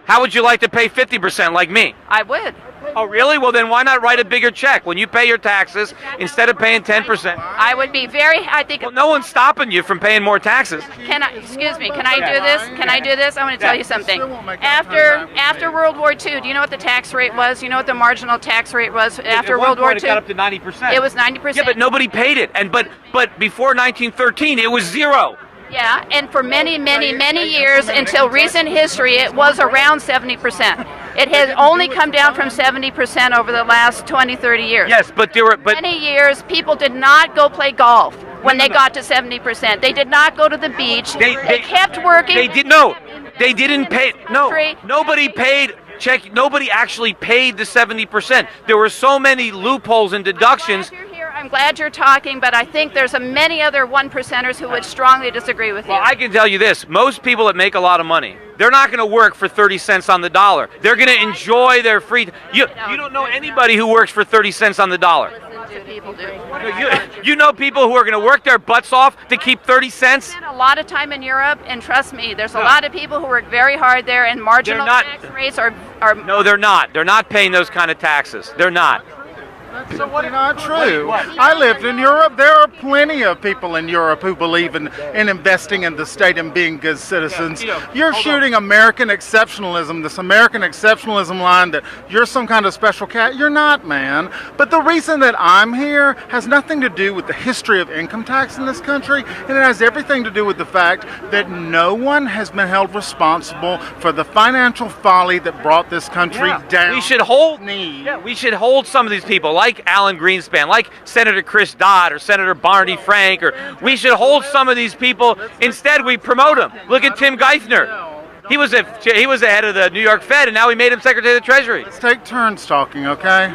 how would you like to pay 50% like me? I would. Oh, really? Well, then why not write a bigger check when you pay your taxes instead of paying 10%? I would be I think. Well, no one's stopping you from paying more taxes. Excuse me, can I do this? Can I do this? I want to tell you something. After World War II, do you know what the tax rate was? You know what the marginal tax rate was after World War II? It got up to 90%. It was 90%. Yeah, but nobody paid it. But before 1913, it was zero. Yeah, and for many, many, many years until recent history, it was around 70%. It has only come down from 70% over the last 20, 30 years. Yes, but many years, people did not go play golf when they got to 70%. They did not go to the beach. They kept working. They didn't pay. No, nobody paid. Nobody actually paid the 70%. There were so many loopholes and deductions. I'm glad you're talking, but I think there's many other 1%ers who would strongly disagree with you. Well, I can tell you this. Most people that make a lot of money, they're not going to work for 30 cents on the dollar. They're going to enjoy their free. You don't know anybody who works for 30 cents on the dollar. People do. You know people who are going to work their butts off to keep 30 cents? I spent a lot of time in Europe, and trust me, there's a lot of people who work very hard there, and marginal tax rates are... No, they're not. They're not paying those kind of taxes. They're not. So what is not true? I lived in Europe. There are plenty of people in Europe who believe in investing in the state and being good citizens. You're shooting American exceptionalism, this American exceptionalism line that you're some kind of special cat. You're not, man. But the reason that I'm here has nothing to do with the history of income tax in this country, and it has everything to do with the fact that no one has been held responsible for the financial folly that brought this country down. We should hold some of these people, like Alan Greenspan, like Senator Chris Dodd or Senator Barney Frank, or we should hold some of these people. Instead, we promote them. Look at Tim Geithner. He was the head of the New York Fed, and now we made him Secretary of the Treasury. Let's take turns talking, okay?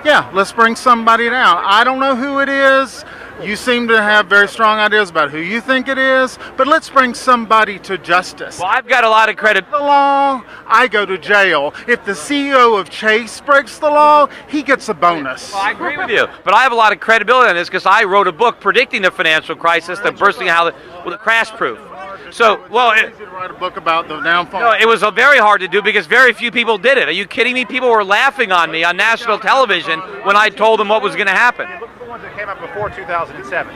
Yeah, let's bring somebody down. I don't know who it is. You seem to have very strong ideas about who you think it is, but let's bring somebody to justice. Well, I've got a lot of credit. The law, I go to jail. If the CEO of Chase breaks the law, he gets a bonus. Well, I agree with you, but I have a lot of credibility on this because I wrote a book predicting the financial crisis, the bursting how the crash proof. So, well, It's easy to write a book about the downfall. no, it was very hard to do because very few people did it. Are you kidding me? People were laughing on me on national television when I told them what was going to happen. Look at the ones that came out before 2007.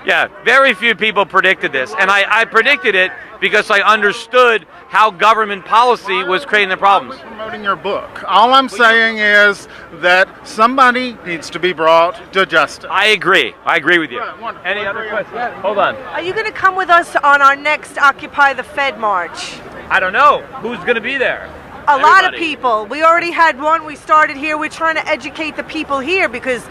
Yeah, very few people predicted this, and I predicted it because I understood how government policy was creating the problems. Promoting your book. All I'm saying is that somebody needs to be brought to justice. I agree. I agree with you. Any other questions? Hold on. Are you going to come with us on our next Occupy the Fed march? I don't know. Who's going to be there? A lot of people. We already had one. We started here. We're trying to educate the people here because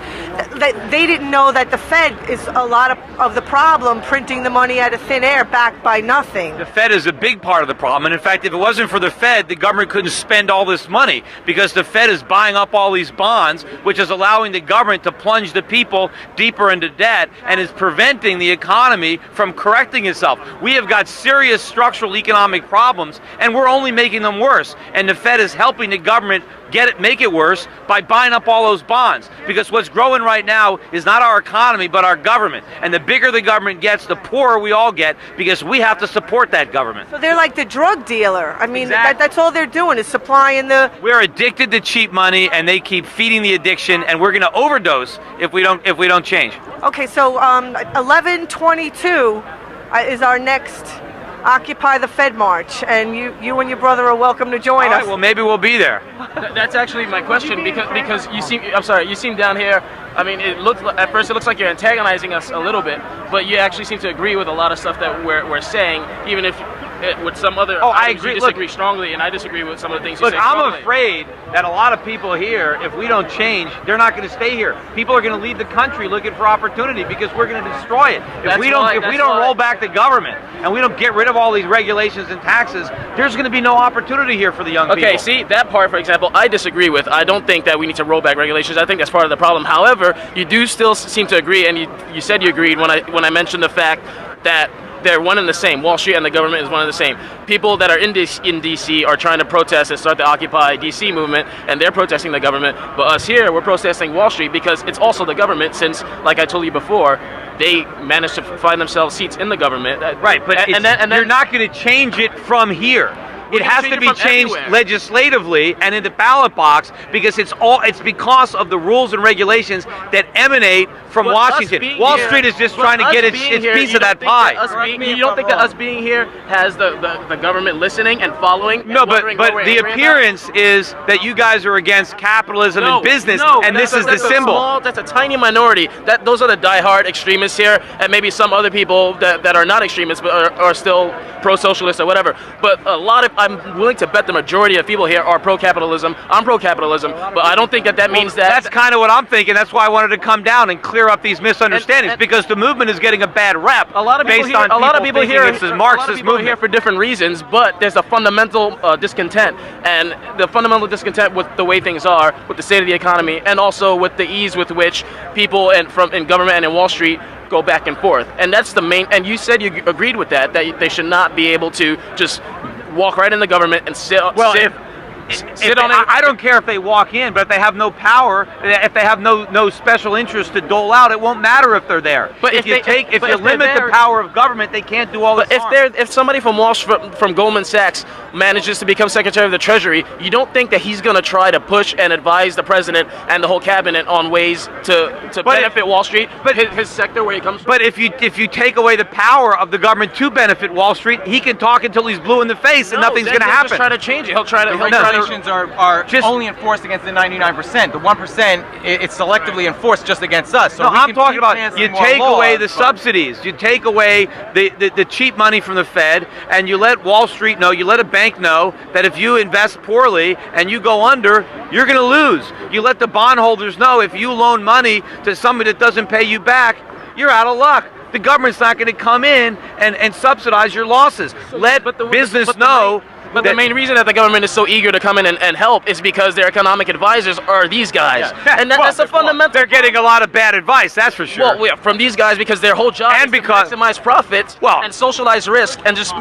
they didn't know that the Fed is a lot of the problem, printing the money out of thin air backed by nothing. The Fed is a big part of the problem, and in fact, if it wasn't for the Fed, the government couldn't spend all this money because the Fed is buying up all these bonds, which is allowing the government to plunge the people deeper into debt and is preventing the economy from correcting itself. We have got serious structural economic problems, and we're only making them worse. And the Fed is helping the government make it worse by buying up all those bonds. Because what's growing right now is not our economy, but our government. And the bigger the government gets, the poorer we all get because we have to support that government. So they're like the drug dealer. I mean, Exactly. that's all they're doing is supplying the... We're addicted to cheap money, and they keep feeding the addiction, and we're going to overdose if we don't change. Okay, so 11/22 is our next Occupy the Fed march, and you and your brother are welcome to join All right, us. well, maybe we'll be there. That's actually my question because you seem, I'm sorry, you seem down here. I mean, at first it looks like you're antagonizing us a little bit, but you actually seem to agree with a lot of stuff that we're saying, even if with some other I items agree. you disagree strongly, and I disagree with some of the things you Look, say I'm strongly. afraid that a lot of people here, if we don't change, they're not going to stay here. People are going to leave the country looking for opportunity because we're going to destroy it. If we don't roll back the government and we don't get rid of all these regulations and taxes, there's going to be no opportunity here for the young people. Okay, see, that part, for example, I disagree with. I don't think that we need to roll back regulations. I think that's part of the problem. However, you do still seem to agree, and you said you agreed when I mentioned the fact that they're one and the same. Wall Street and the government is one and the same. People that are in DC are trying to protest and start the Occupy DC movement, and they're protesting the government. But us here, we're protesting Wall Street because it's also the government since, like I told you before, they managed to find themselves seats in the government. Right, but and then you're not going to change it from here. It has to be changed legislatively and in the ballot box because it's because of the rules and regulations that emanate from Washington. Wall Street is just trying to get its piece of that pie. You don't think that us being here has the government listening and following? No, but the appearance is that you guys are against capitalism and business, and this is the symbol. That's a tiny minority. Those are the diehard extremists here, and maybe some other people that are not extremists but are still pro-socialist or whatever. But I'm willing to bet the majority of people here are pro-capitalism. I'm pro-capitalism, but I don't think that means that. That's kind of what I'm thinking. That's why I wanted to come down and clear up these misunderstandings because the movement is getting a bad rep. A lot of people based on here it's a Marxist movement. Here for different reasons, but there's a fundamental discontent, and the fundamental discontent with the way things are, with the state of the economy, and also with the ease with which people in government and in Wall Street go back and forth. And that's the main. And you said you agreed with that they should not be able to just walk right in the government and sit on it. I don't care if they walk in, but if they have no power, if they have no special interest to dole out, it won't matter if they're there. But if you limit the power of government, they can't do all this harm. If somebody from Goldman Sachs manages to become Secretary of the Treasury, you don't think that he's going to try to push and advise the president and the whole cabinet on ways to benefit Wall Street, but his sector where he comes from? But if you take away the power of the government to benefit Wall Street, he can talk until he's blue in the face and nothing's going to happen. He'll just try to change it. He'll try to. Regulations are only enforced against the 99%. The 1%, it's selectively enforced just against us. So I'm talking about you take away the subsidies, you take away the cheap money from the Fed, and you let Wall Street know, you let a bank know that if you invest poorly and you go under, you're going to lose. You let the bondholders know if you loan money to somebody that doesn't pay you back, you're out of luck. The government's not going to come in and subsidize your losses. Let business know But the main reason that the government is so eager to come in and help is because their economic advisors are these guys. Yeah. And that's a fundamental... They're getting a lot of bad advice, that's for sure. Well, yeah, from these guys because their whole job is to maximize profits and socialize risk and just,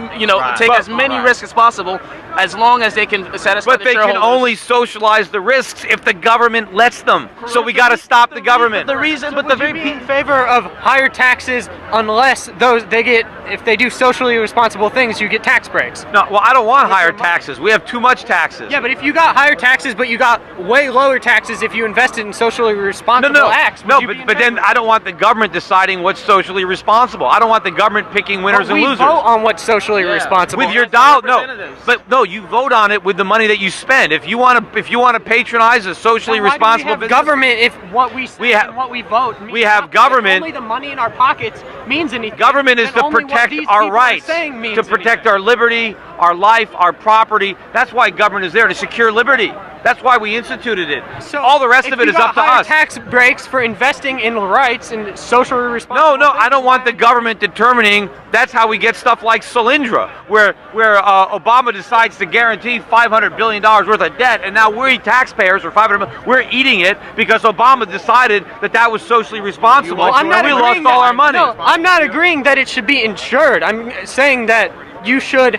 take as many risks as possible as long as they can satisfy But they can only socialize the risks if the government lets them. So we got to stop the government. But would you be in favor of higher taxes unless if they do socially responsible things, you get tax breaks? No, well, I don't want higher taxes. We have too much taxes. Yeah, but if you got higher taxes, but you got way lower taxes if you invested in socially responsible acts. But then I don't want the government deciding what's socially responsible. I don't want the government picking winners and losers. We vote on what's socially responsible. With your dollar, no, you vote on it with the money that you spend. If you want to patronize a socially responsible business, government, if what we say and what we vote, we have government. Only the money in our pockets means anything. Government is to protect our rights, to protect our liberty, our life, our property. That's why government is there, to secure liberty. That's why we instituted it. So all the rest of it is up to us. Tax breaks for investing in rights and socially responsible. No, I don't want the government determining. That's how we get stuff like Solyndra, where Obama decides to guarantee $500 billion worth of debt, and now we taxpayers, or $500 million, we're eating it because Obama decided that was socially responsible, and we lost all our money. No, I'm not agreeing that it should be insured. I'm saying that you should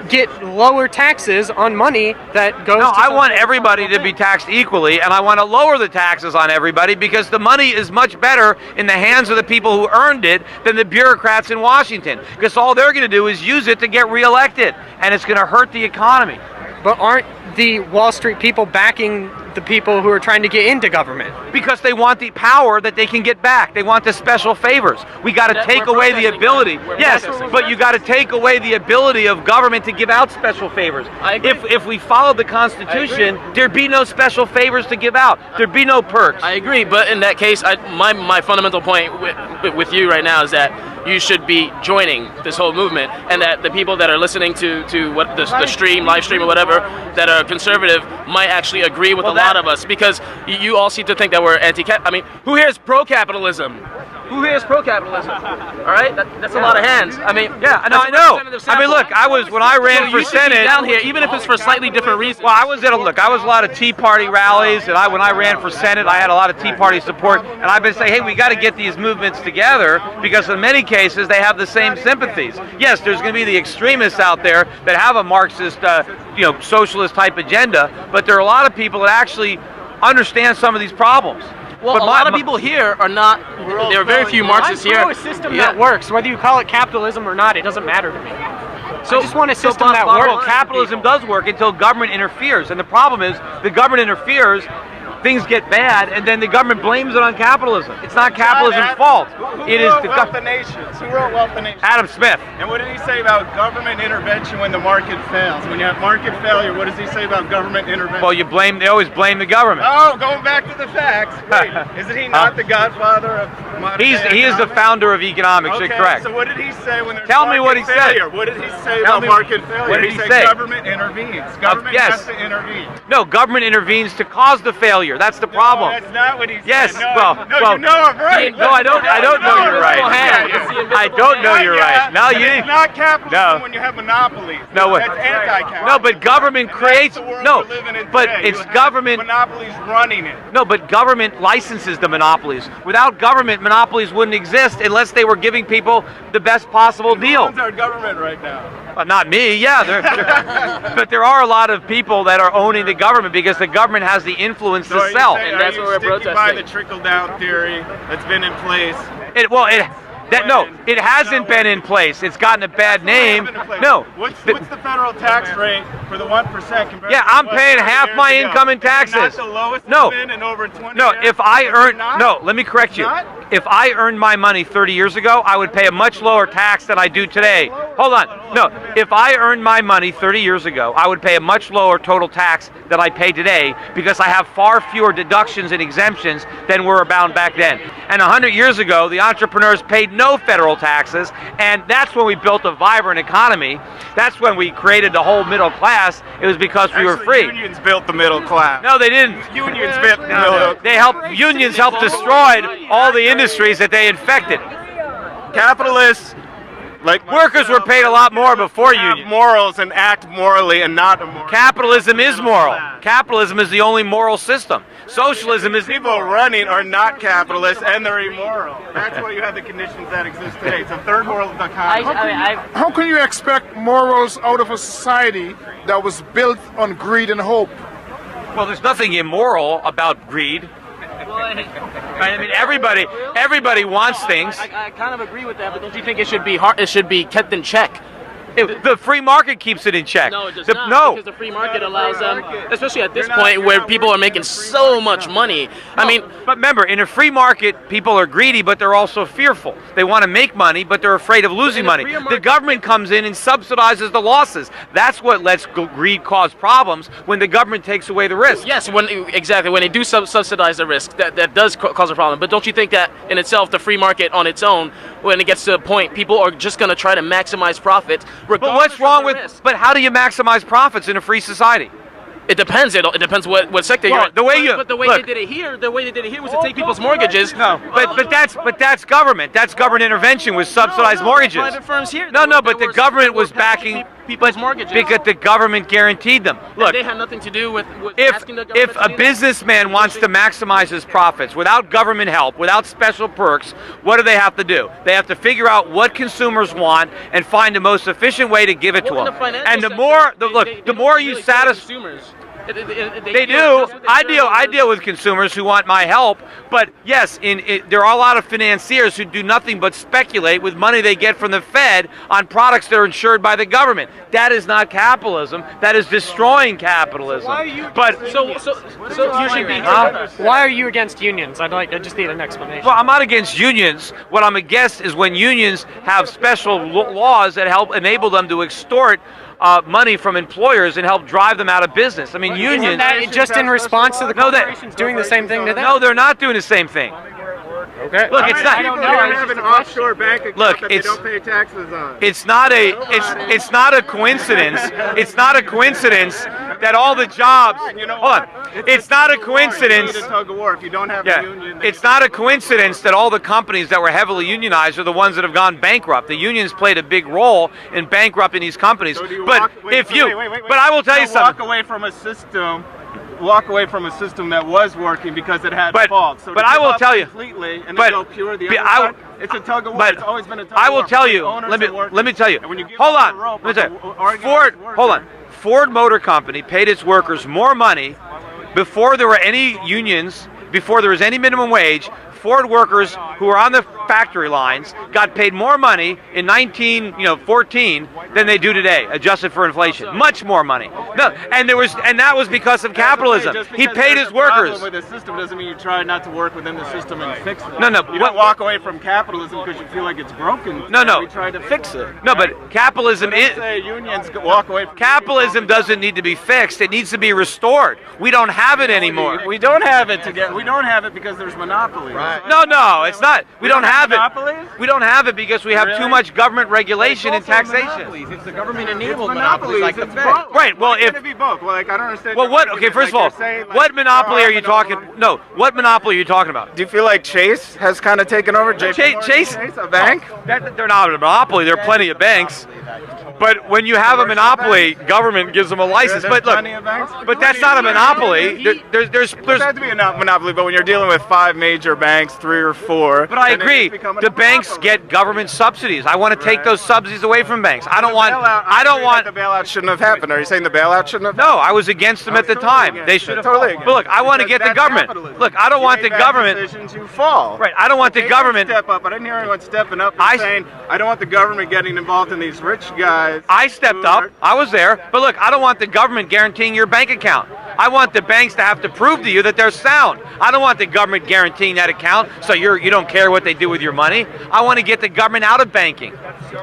get lower taxes on money that goes to I want everybody to be taxed equally, and I want to lower the taxes on everybody because the money is much better in the hands of the people who earned it than the bureaucrats in Washington, because all they're going to do is use it to get reelected, and it's going to hurt the economy. But aren't the Wall Street people backing the people who are trying to get into government? Because they want the power that they can get back. They want the special favors. We got to take away the ability. Yes, but you got to take away the ability of government to give out special favors. If we followed the Constitution, there'd be no special favors to give out. There'd be no perks. I agree, but in that case, my fundamental point with you right now is that you should be joining this whole movement, and that the people that are listening to what the stream, live stream, or whatever, that are conservative might actually agree with a lot of us, because you all seem to think that we're anti-cap. I mean, who here is pro-capitalism? Who here is pro-capitalism? All right, that's a lot of hands. I mean, yeah, I know. I mean, look, when I ran for Senate down here, even if it's for slightly different reasons. Well, I was at a lot of Tea Party rallies, and when I ran for Senate, I had a lot of Tea Party support, and I've been saying, hey, we got to get these movements together because in many cases they have the same sympathies. Yes, there's going to be the extremists out there that have a Marxist, socialist type agenda, but there are a lot of people that actually understand some of these problems. Well, but a lot of people here are not. There are very few Marxists here. I'm pro a system that works. Whether you call it capitalism or not, it doesn't matter to me. So I just want a system that works. Well, capitalism does work until government interferes, and the problem is the government interferes, things get bad, and then the government blames it on capitalism. It's not capitalism's fault. It is the Wealth of Nations. Who wrote Wealth of Nations? Adam Smith. And what did he say about government intervention when the market fails? When you have market failure, what does he say about government intervention? Well, they always blame the government. Oh, going back to the facts. Wait, isn't he not the godfather of modern He is the founder of economics. Okay, you're correct. So what did he say when there's Tell me what he failure? said. What did he say about market failure? What did he say? Government intervenes. Government has to intervene. No, government intervenes to cause the failure. That's the problem. That's not what he said. Yes, no, well, you know I'm right. No, I don't know you're right. I don't know you're right. No, you It's not capitalism when you have monopolies. No, that's anti-capitalism. No, but government creates. But it's government. Monopolies running it. No, but government licenses the monopolies. Without government, monopolies wouldn't exist unless they were giving people the best possible deal. Who owns our government right now? Not me. Yeah, but there are a lot of people that are owning the government because the government has the influence to sell. And that's what we're protesting. By the trickle-down theory that's been in place. It hasn't been in place. It's gotten a bad name. No. What's the federal tax rate for the 1% compared to I'm paying half my income in taxes. Not the lowest no. it's been in over 20 No, years? if I earn let me correct you. If I earned my money 30 years ago, I would pay a much lower tax than I do today. Hold on. No, if I earned my money 30 years ago, I would pay a much lower total tax than I pay today because I have far fewer deductions and exemptions than were abound back then. And 100 years ago, the entrepreneurs paid no federal taxes, and that's when we built a vibrant economy. That's when we created the whole middle class. It was because we were free. Unions built the middle class. No, they didn't. Unions built the middle class. Unions helped destroy all the industries that they infected. Capitalists Like workers were paid a lot more before unions. Morals and act morally and not immoral. Capitalism is moral. Capitalism is the only moral system. Socialism is people running are not capitalists and they're immoral. That's why you have the conditions that exist today. It's a third world economy. How can you expect morals out of a society that was built on greed and hope? Well, there's nothing immoral about greed. I mean, everybody wants things. I kind of agree with that, but don't you think it should be hard? It should be kept in check. The free market keeps it in check. No, it does not. Because the free market allows them, especially at this point where people are making so much money. I mean, but remember, in a free market, people are greedy, but they're also fearful. They want to make money, but they're afraid of losing money. The government comes in and subsidizes the losses. That's what lets greed cause problems when the government takes away the risk. Yes, exactly. When they do subsidize the risk, that does cause a problem. But don't you think that in itself, the free market on its own, when it gets to a point, people are just going to try to maximize profits. But what's wrong with? But how do you maximize profits in a free society? It depends. It depends what sector you're in. The way but the way they did it here, was to take people's mortgages. No, but that's government. That's government intervention with subsidized mortgages. Private firms here. No, but the government was backing people's mortgages because the government guaranteed them. Look, and they had nothing to do with if asking the government. If a businessman wants to maximize his profits without government help, without special perks, what do they have to do? They have to figure out what consumers want and find the most efficient way to give it to them. And the more you satisfy. They do. I deal with consumers who want my help, but yes, there are a lot of financiers who do nothing but speculate with money they get from the Fed on products that are insured by the government. That is not capitalism. That is destroying capitalism. So why are you? But why are you against unions? I just need an explanation. Well, I'm not against unions. What I'm against is when unions have special laws that help enable them to extort money from employers and help drive them out of business. I mean, unions. Isn't that just in response to the corporations doing the same thing to them? No, they're not doing the same thing. Okay. Look, it's not. People have an offshore bank account that they don't pay taxes on. It's not a coincidence. It's not a coincidence that all the jobs. Hold on. It's not a coincidence. It's not a coincidence that all the companies that were heavily unionized are the ones that have gone bankrupt. The unions played a big role in bankrupting these companies. But I will tell you something. Walk away from a system that was working because it had faults. So but I will tell you, completely and then go pure the other side, it's a tug of war. It's always been a tug of war. I will tell you. Let me tell you. Hold on. Let me tell you. Ford Motor Company paid its workers more money before there were any unions, before there was any minimum wage. Ford workers who were on the factory lines got paid more money in 1914 than they do today, adjusted for inflation. Much more money. No, and that was because of capitalism. He paid his workers. With the system doesn't mean you try not to work within the system and fix it. No. You don't walk away from capitalism because you feel like it's broken. No. We try to fix it. No, but capitalism is. Unions walk away from capitalism doesn't need to be fixed. It needs to be restored. We don't have it anymore. We don't have it together. We don't have it because there's monopoly. Right. No, it's not. We don't have it. We don't have it because we have too much government regulation and taxation. It's the government enabled monopolies. Like right. Well, if be both. Well, like I don't understand. Well, what? Okay, first of all, what monopoly are you talking? No, what monopoly are you talking about? Do you feel like Chase has kind of taken over? Chase, a bank? They're not a monopoly. There are plenty of banks. But when you have a monopoly, government gives them a license. But look, but that's not a monopoly. There's has to be a monopoly. But when you're dealing with 5 major banks, 3 or 4. But I agree. The banks get government subsidies. I want to take those subsidies away from banks. I don't want. The bailout shouldn't have happened. Are you saying the bailout shouldn't have happened? No, I was against them at the time. They should have. But look, I want to get the government. Look, I don't want the government. Decisions, you fall. Right. I don't want the government. Step up. I didn't hear anyone stepping up and saying I don't want the government getting involved in these rich guys. I stepped up. I was there. But look, I don't want the government guaranteeing your bank account. I want the banks to have to prove to you that they're sound. I don't want the government guaranteeing that account so you don't care what they do with your money. I want to get the government out of banking.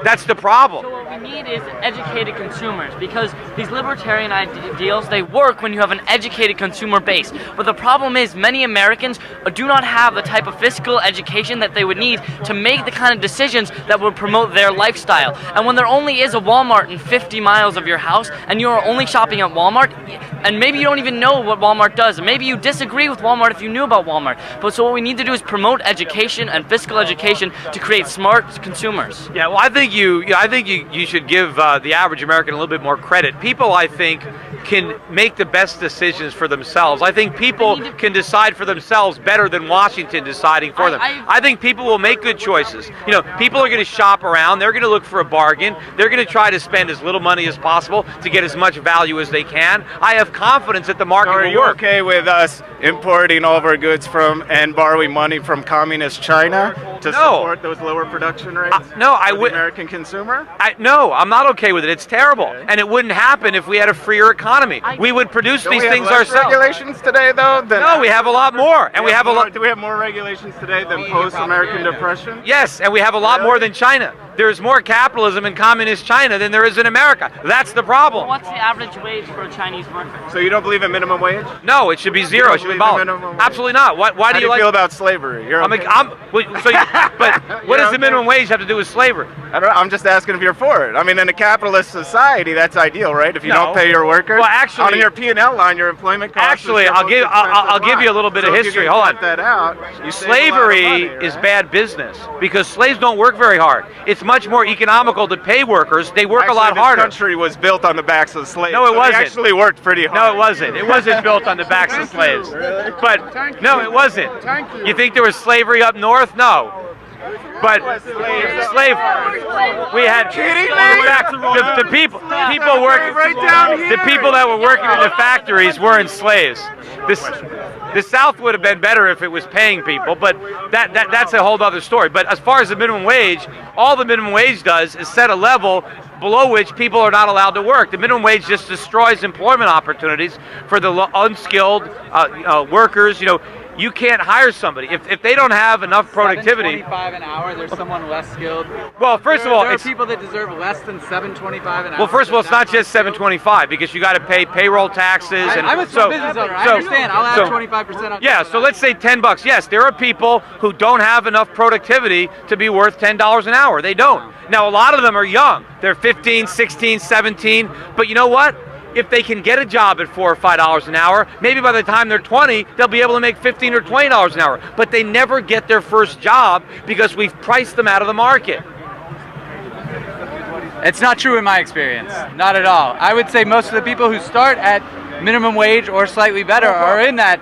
That's the problem. So what we need is educated consumers, because these libertarian ideals, they work when you have an educated consumer base. But the problem is many Americans do not have the type of fiscal education that they would need to make the kind of decisions that would promote their lifestyle. And when there only is a Walmart in 50 miles of your house and you are only shopping at Walmart, and maybe you don't even even know what Walmart does. Maybe you disagree with Walmart if you knew about Walmart. But so what we need to do is promote education and fiscal education to create smart consumers. Yeah, well, I think you should give the average American a little bit more credit. People, I think, can make the best decisions for themselves. I think people can decide for themselves better than Washington deciding for them. I think people will make good choices. You know, people are going to shop around. They're going to look for a bargain. They're going to try to spend as little money as possible to get as much value as they can. I have confidence that the market will work. Are you okay with us importing all of our goods from and borrowing money from communist China to support those lower production rates? No, I would. The American consumer? No, I'm not okay with it. It's terrible, and it wouldn't happen if we had a freer economy. We would produce these things ourselves. Regulations today, though? No, we have a lot more, and we have a lot. Do we have more regulations today than post-American Depression? Yes, and we have a lot more than China. There's more capitalism in communist China than there is in America. That's the problem. Well, what's the average wage for a Chinese worker? So you don't believe in minimum wage? No, it should be zero. It should be abolished. Absolutely not. Why do you like? Feel about slavery? But what does the minimum wage have to do with slavery? I don't know. I'm just asking if you're for it. I mean, in a capitalist society, that's ideal, right? If you don't pay your workers. Well, actually, on your P&L line, your employment costs. Actually, I'll give you a little bit of history. Hold on. That out, Slavery is bad business because slaves don't work very hard. It's much more economical to pay workers. They work a lot harder. This country was built on the backs of slaves. No, it wasn't. They actually worked pretty hard. No, it wasn't. It wasn't built on the backs of slaves. But no, it wasn't. You think there was slavery up north? No. But slave, we had the people working. The people that were working in the factories weren't slaves. The South would have been better if it was paying people, but that's a whole other story. But as far as the minimum wage, all the minimum wage does is set a level below which people are not allowed to work. The minimum wage just destroys employment opportunities for the unskilled workers. You know, you can't hire somebody if they don't have enough productivity. $7.25 an hour. There's someone less skilled. Well, first of all, there are people that deserve less than $7.25 an hour. Well, first of all, it's not just $7.25 because you got to pay payroll taxes. I'm a small business owner. I understand. I'll add 25% on. Yeah, so let's say $10. Yes, there are people who don't have enough productivity to be worth $10 an hour. They don't. Now, a lot of them are young. They're 15, 16, 17. But you know what? If they can get a job at $4 or $5 an hour, maybe by the time they're 20, they'll be able to make $15 or $20 an hour. But they never get their first job because we've priced them out of the market. It's not true in my experience. Not at all. I would say most of the people who start at minimum wage or slightly better are in that.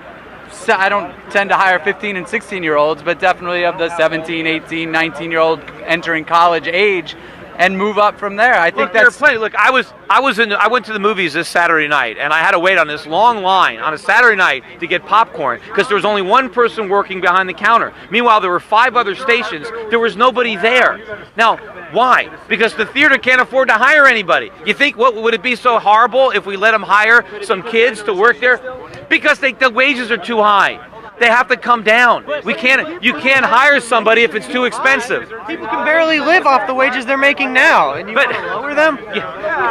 I don't tend to hire 15 and 16-year-olds, but definitely of the 17, 18, 19-year-old entering college age, and move up from there. I think that's plenty. Look, I went to the movies this Saturday night, and I had to wait on this long line on a Saturday night to get popcorn because there was only one person working behind the counter. Meanwhile, there were 5 other stations. There was nobody there. Now, why? Because the theater can't afford to hire anybody. You think would it be so horrible if we let them hire some kids to work there? Because the wages are too high. They have to come down. You can't hire somebody if it's too expensive. People can barely live off the wages they're making now, and you want to lower them?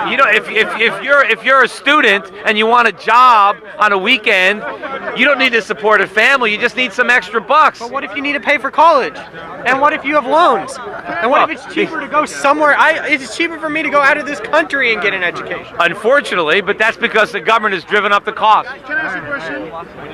You know, if you're a student and you want a job on a weekend, you don't need to support a family. You just need some extra bucks. But what if you need to pay for college? And what if you have loans? And what if it's cheaper to go somewhere? It's cheaper for me to go out of this country and get an education. Unfortunately, but that's because the government has driven up the cost. Can I ask you a question?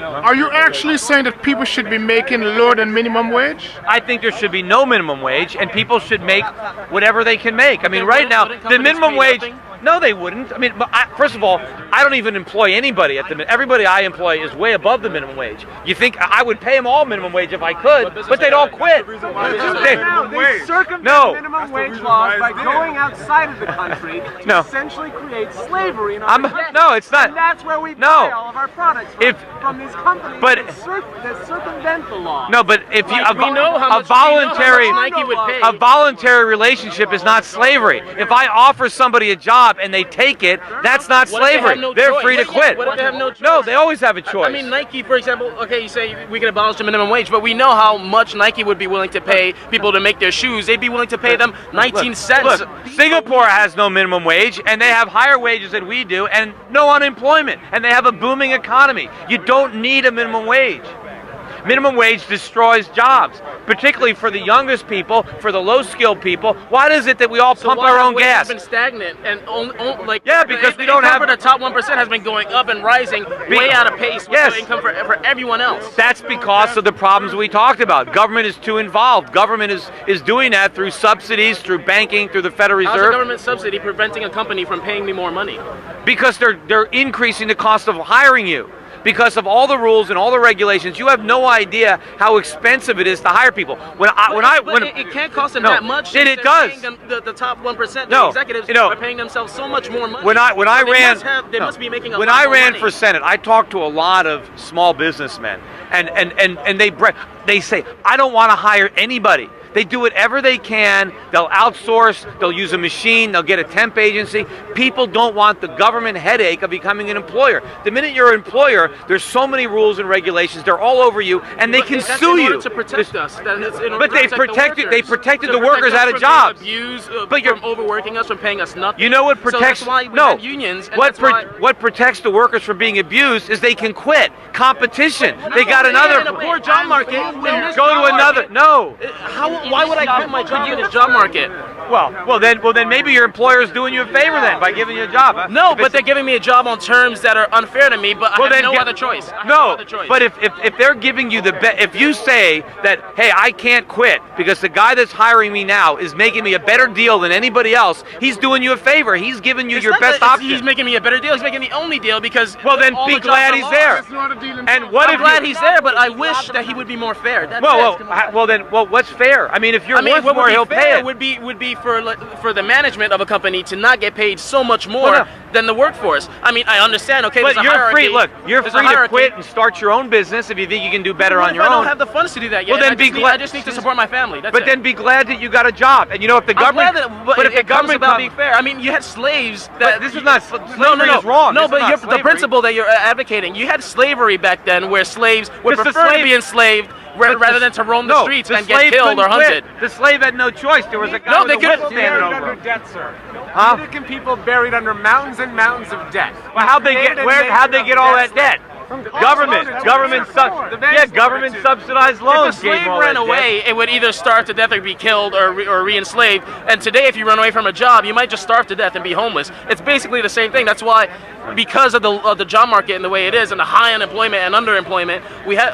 Are you actually saying that people should be making lower than minimum wage? I think there should be no minimum wage, and people should make whatever they can make. I mean, right now, the minimum wage... No, they wouldn't. I mean, first of all, I don't even employ anybody at the minimum. Everybody I employ is way above the minimum wage. You think I would pay them all minimum wage if I could, but they'd all quit. They circumvent minimum wage laws by going outside of the country to essentially create slavery in our country. No, it's not. And that's where we buy all of our products from these companies that circumvent the law. No, but if you a voluntary relationship is not slavery. If I offer somebody a job and they take it, that's not slavery. They're free to quit. What if they have no choice? No, they always have a choice. I mean, Nike, for example, okay, you say we can abolish the minimum wage, but we know how much Nike would be willing to pay people to make their shoes. They'd be willing to pay them 19 cents. Look, Singapore has no minimum wage, and they have higher wages than we do, and no unemployment, and they have a booming economy. You don't need a minimum wage. Minimum wage destroys jobs, particularly for the youngest people, for the low-skilled people. Why is it that we all pump our own gas? Has been stagnant and like because we don't have the top 1% has been going up and rising way out of pace with the income for everyone else. That's because of the problems we talked about. Government is too involved. Government is doing that through subsidies, through banking, through the Federal Reserve. How's a government subsidy preventing a company from paying me more money? Because they're increasing the cost of hiring you. Because of all the rules and all the regulations, you have no idea how expensive it is to hire people. It can't cost them that much. It does. The top 1%, no, the executives are paying themselves so much more money. When I must be making a when lot I more ran money. for Senate, I talked to a lot of small businessmen, and they say, I don't want to hire anybody. They do whatever they can. They'll outsource. They'll use a machine. They'll get a temp agency. People don't want the government headache of becoming an employer. The minute you're an employer, there's so many rules and regulations. They're all over you, and they can sue you. To protect us. But they protected the workers out of jobs. But you're overworking us, from paying us nothing. You know what protects? So that's why we have unions. And What protects the workers from being abused is they can quit. Competition. They got another. In a poor job market. Go to another. No. Why would I quit my job in this job market? Well, then maybe your employer is doing you a favor then by giving you a job. No, but they're giving me a job on terms that are unfair to me. But I have no other choice. But if they're giving you if you say that, hey, I can't quit because the guy that's hiring me now is making me a better deal than anybody else, he's doing you a favor. He's giving you your best option. He's making me a better deal. He's making the only deal because. Well, then be glad he's there. And what I'm glad he's there, but I wish that he would be more fair. Well, what's fair? I mean, if you're worth more, he'll pay it. Would be for the management of a company to not get paid so much more than the workforce. I mean, I understand. Okay, but there's a you're hierarchy. free. Look, you're free to quit and start your own business if you think you can do better on your own. I don't have the funds to do that yet. Well, then I just need to support my family. That's then be glad that you got a job. And you know, if the government, but if the government about being fair, I mean, you had slaves. That this is not slavery. No, is wrong. No, but the principle that you're advocating, you had slavery back then, where slaves would prefer to be enslaved rather than to roam the streets and get killed or hunted. The slave had no choice. There was a guy with a whip standing over him. Debt, sir. Huh? American people buried under mountains and mountains of debt. Well, how'd they get all that debt? Government subsidized loans. If a slave ran away, it would either starve to death or be killed or re-enslaved. And today, if you run away from a job, you might just starve to death and be homeless. It's basically the same thing. That's why, because of the job market and the way it is, and the high unemployment and underemployment,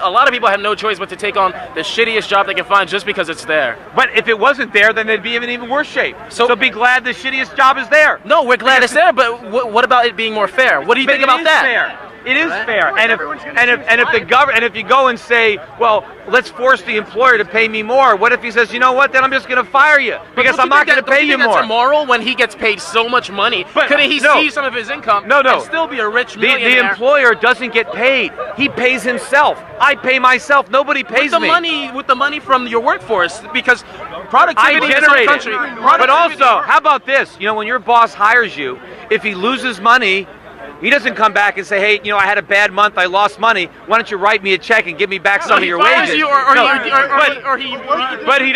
a lot of people have no choice but to take on the shittiest job they can find just because it's there. But if it wasn't there, then they'd be in even worse shape. So be glad the shittiest job is there. No, we're glad it's there. But what about it being more fair? What do you think about that? Fair. It is fair, and if you go and say, well, let's force the employer to pay me more. What if he says, you know what? Then I'm just going to fire you because I'm not going to pay you more. That's immoral when he gets paid so much money. Couldn't he see some of his income and still be a rich millionaire? The employer doesn't get paid. He pays himself. I pay myself. Nobody pays me. With the money from your workforce, because productivity in this country. But also, how about this? You know, when your boss hires you, if he loses money, he doesn't come back and say, hey, you know, I had a bad month, I lost money. Why don't you write me a check and give me back some of your wages? But he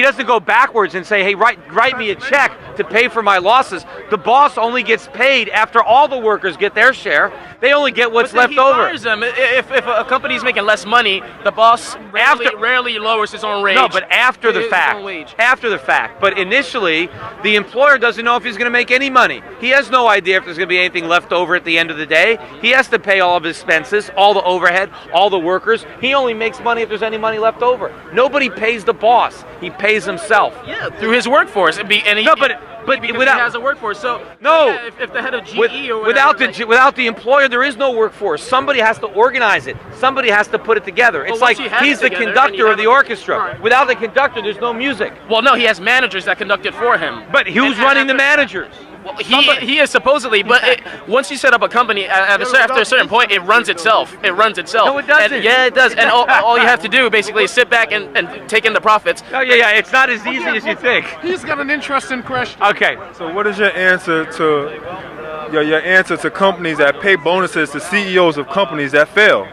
doesn't go backwards and say, hey, write me a check to pay for my losses. The boss only gets paid after all the workers get their share. They only get what's left over. Fires them. If a company's making less money, the boss rarely lowers his own wage. No, but after the fact. After the fact. But initially, the employer doesn't know if he's going to make any money. He has no idea if there's going to be anything left over at the end of the day. He has to pay all of his expenses, all the overhead, all the workers. He only makes money if there's any money left over. Nobody pays the boss. He pays himself. Yeah, through his workforce. But he has a workforce. So if the head of GE or whatever, without the employer, there is no workforce. Somebody has to organize it. Somebody has to put it together. It's like he's the conductor of the orchestra. Without the conductor, there's no music. Well, no, he has managers that conduct it for him. But who's running the managers? Well, he is supposedly, but once you set up a company, after a certain point, it runs itself. It runs itself. No, it doesn't. Yeah, it does. And all you have to do basically is sit back and take in the profits. Oh yeah. It's not as easy as you think. He's got an interesting question. Okay. So what is your answer to companies that pay bonuses to CEOs of companies that fail?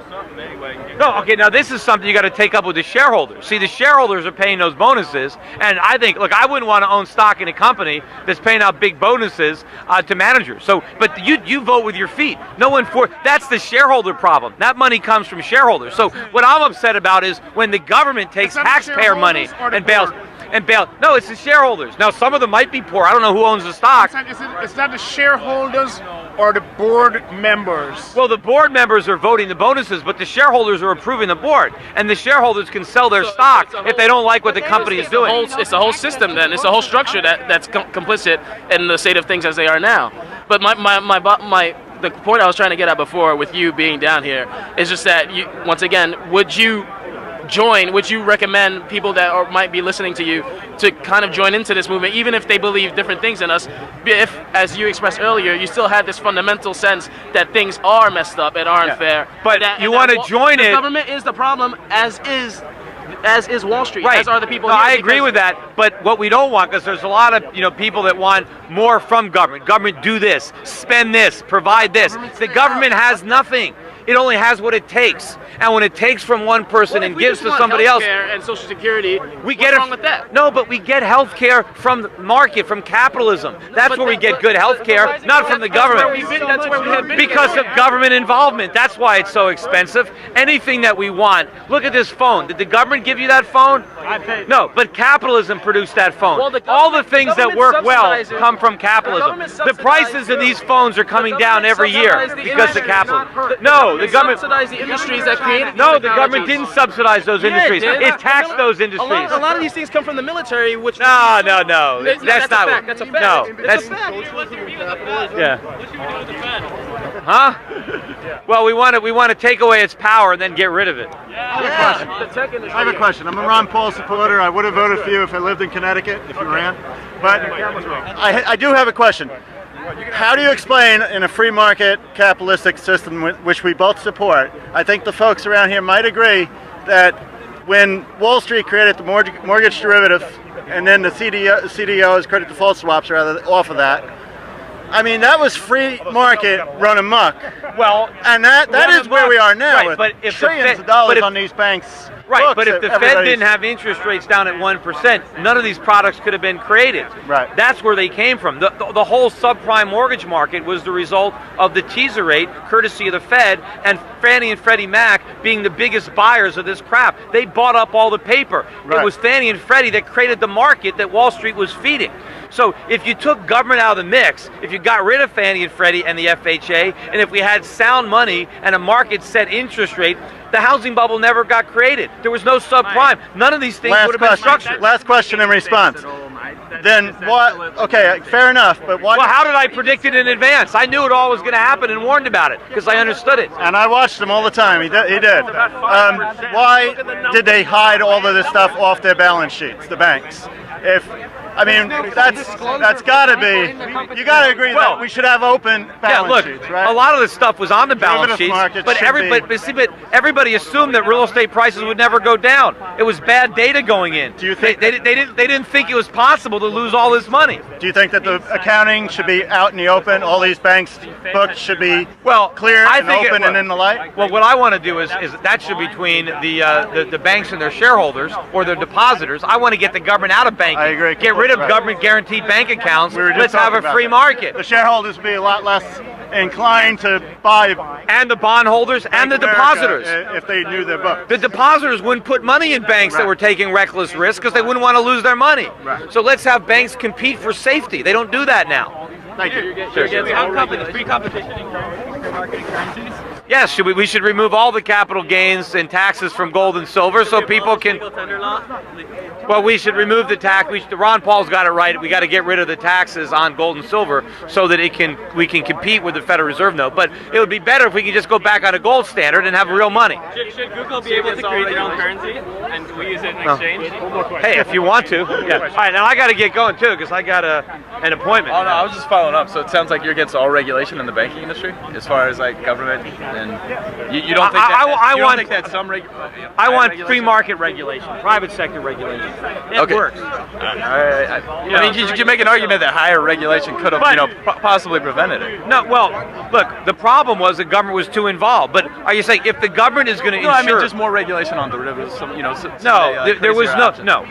No, okay, now this is something you got to take up with the shareholders. See, the shareholders are paying those bonuses, and I think, look, I wouldn't want to own stock in a company that's paying out big bonuses to managers. So, but you vote with your feet. No one that's the shareholder problem. That money comes from shareholders. So what I'm upset about is when the government takes taxpayer money and bails. No, it's the shareholders. Now, some of them might be poor. I don't know who owns the stock. It's not the shareholders or the board members. Well, the board members are voting the bonuses, but the shareholders are approving the board. And the shareholders can sell their stock if they don't like what the company is doing. It's the whole system then. It's the whole structure that's complicit in the state of things as they are now. But the point I was trying to get at before with you being down here is just that, once again, would you recommend people that might be listening to you to kind of join into this movement, even if they believe different things in us, if, as you expressed earlier, you still had this fundamental sense that things are messed up and aren't fair. But you want to join it. The government is the problem, as is Wall Street, right. as are the people No, here. I agree with that, but what we don't want, because there's a lot of people that want more from government. Government do this, spend this, provide this. The government has nothing. It only has what it takes. And when it takes from one person and gives to somebody else, and Social Security, we get wrong with that? No, but we get health care from the market, from capitalism. That's where we get good health care, not from the government. That's where we have been. Because of government involvement. That's why it's so expensive. Anything that we want. Look at this phone. Did the government give you that phone? No, but capitalism produced that phone. All the things that work well come from capitalism. The prices of these phones are coming down every year because of capitalism. No, the government subsidized the industries that created. No, the government didn't subsidize those industries. It taxed those industries. A lot of these things come from the military, which no. That's not a fact. That's a fact. No, that's a fact. Yeah. Huh? Well, we want to take away its power and then get rid of it. I have a question. I'm a Ron Paul supporter. I would have voted for you if I lived in Connecticut, if you ran. But I do have a question. How do you explain, in a free market capitalistic system which we both support, I think the folks around here might agree that when Wall Street created the mortgage derivative and then the CDOs, credit default swaps, rather, off of that, I mean, that was free market run amok. Well, and that is where we are now, with but if trillions of dollars on these banks. Right, but if the Fed didn't have interest rates down at 1%, none of these products could have been created. Right. That's where they came from. The whole subprime mortgage market was the result of the teaser rate, courtesy of the Fed, and Fannie and Freddie Mac being the biggest buyers of this crap. They bought up all the paper. Right. It was Fannie and Freddie that created the market that Wall Street was feeding. So if you took government out of the mix, if you got rid of Fannie and Freddie and the FHA, and if we had sound money and a market set interest rate, the housing bubble never got created. There was no subprime. None of these things would have been structured. Last question in response. Then what? Okay, fair enough. But why? Well, how did I predict it in advance? I knew it all was going to happen and warned about it because I understood it. And I watched him all the time. He did. Why did they hide all of this stuff off their balance sheets, the banks? I mean, that's got to be. You got to agree that we should have open balance sheets, right? A lot of this stuff was on the balance sheets, but everybody assumed that real estate prices would never go down. It was bad data going in. Do you think they didn't think it was possible to lose all this money? Do you think that the accounting should be out in the open? All these banks' books should be clear and open and in the light? Well, what I want to do is that should be between the banks and their shareholders or their depositors. I want to get the government out of banking. I agree. Get rid of government guaranteed bank accounts. Let's have a free market. The shareholders would be a lot less inclined to buy. And the bondholders and the depositors. If they knew their book. The depositors wouldn't put money in banks that were taking reckless risks because they wouldn't want to lose their money. Right. So let's have banks compete for safety. They don't do that now. Thank you. Free competition in marketing currencies? Yes, we should remove all the capital gains and taxes from gold and silver so people can. Well, we should remove the tax. Ron Paul's got it right. We got to get rid of the taxes on gold and silver so that we can compete with the Federal Reserve note. But it would be better if we could just go back on a gold standard and have real money. Should Google be able to create their own currency and we use it in exchange? Hey, if you want to. Yeah. All right, now I got to get going too because I got an appointment. Oh no, I was just following up. So it sounds like you're against all regulation in the banking industry, as far as like government, and you don't think that? I want free market regulation, private sector regulation. It works. I mean, you can make an argument that higher regulation could have, possibly prevented it. No, well, look, the problem was the government was too involved. But are you saying if the government is going to No, insure? I mean just more regulation on derivatives. There was no.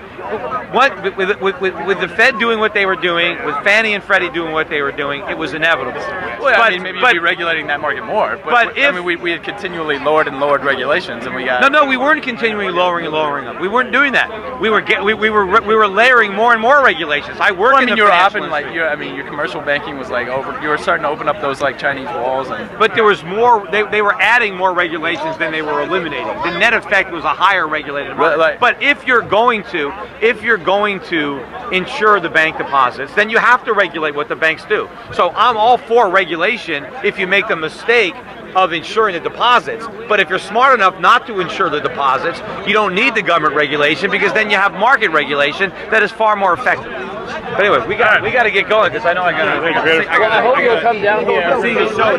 What with the Fed doing what they were doing, with Fannie and Freddie doing what they were doing, it was inevitable. Well, I mean, maybe you'd be regulating that market more. But I mean, we had continually lowered and lowered regulations, and we got. No, we weren't continually lowering and lowering them. We weren't doing that. We were layering more and more regulations. I work in the financial industry. Your commercial banking was like over. You were starting to open up those like Chinese walls, but there was more. They were adding more regulations than they were eliminating. The net effect was a higher regulated market. But if you're going to insure the bank deposits, then you have to regulate what the banks do. So I'm all for regulation if you make the mistake of insuring the deposits. But if you're smart enough not to insure the deposits, you don't need the government regulation, because then you have market regulation that is far more effective. But anyway, we got to get going, because I know I got to. I hope you'll come down here. See the show.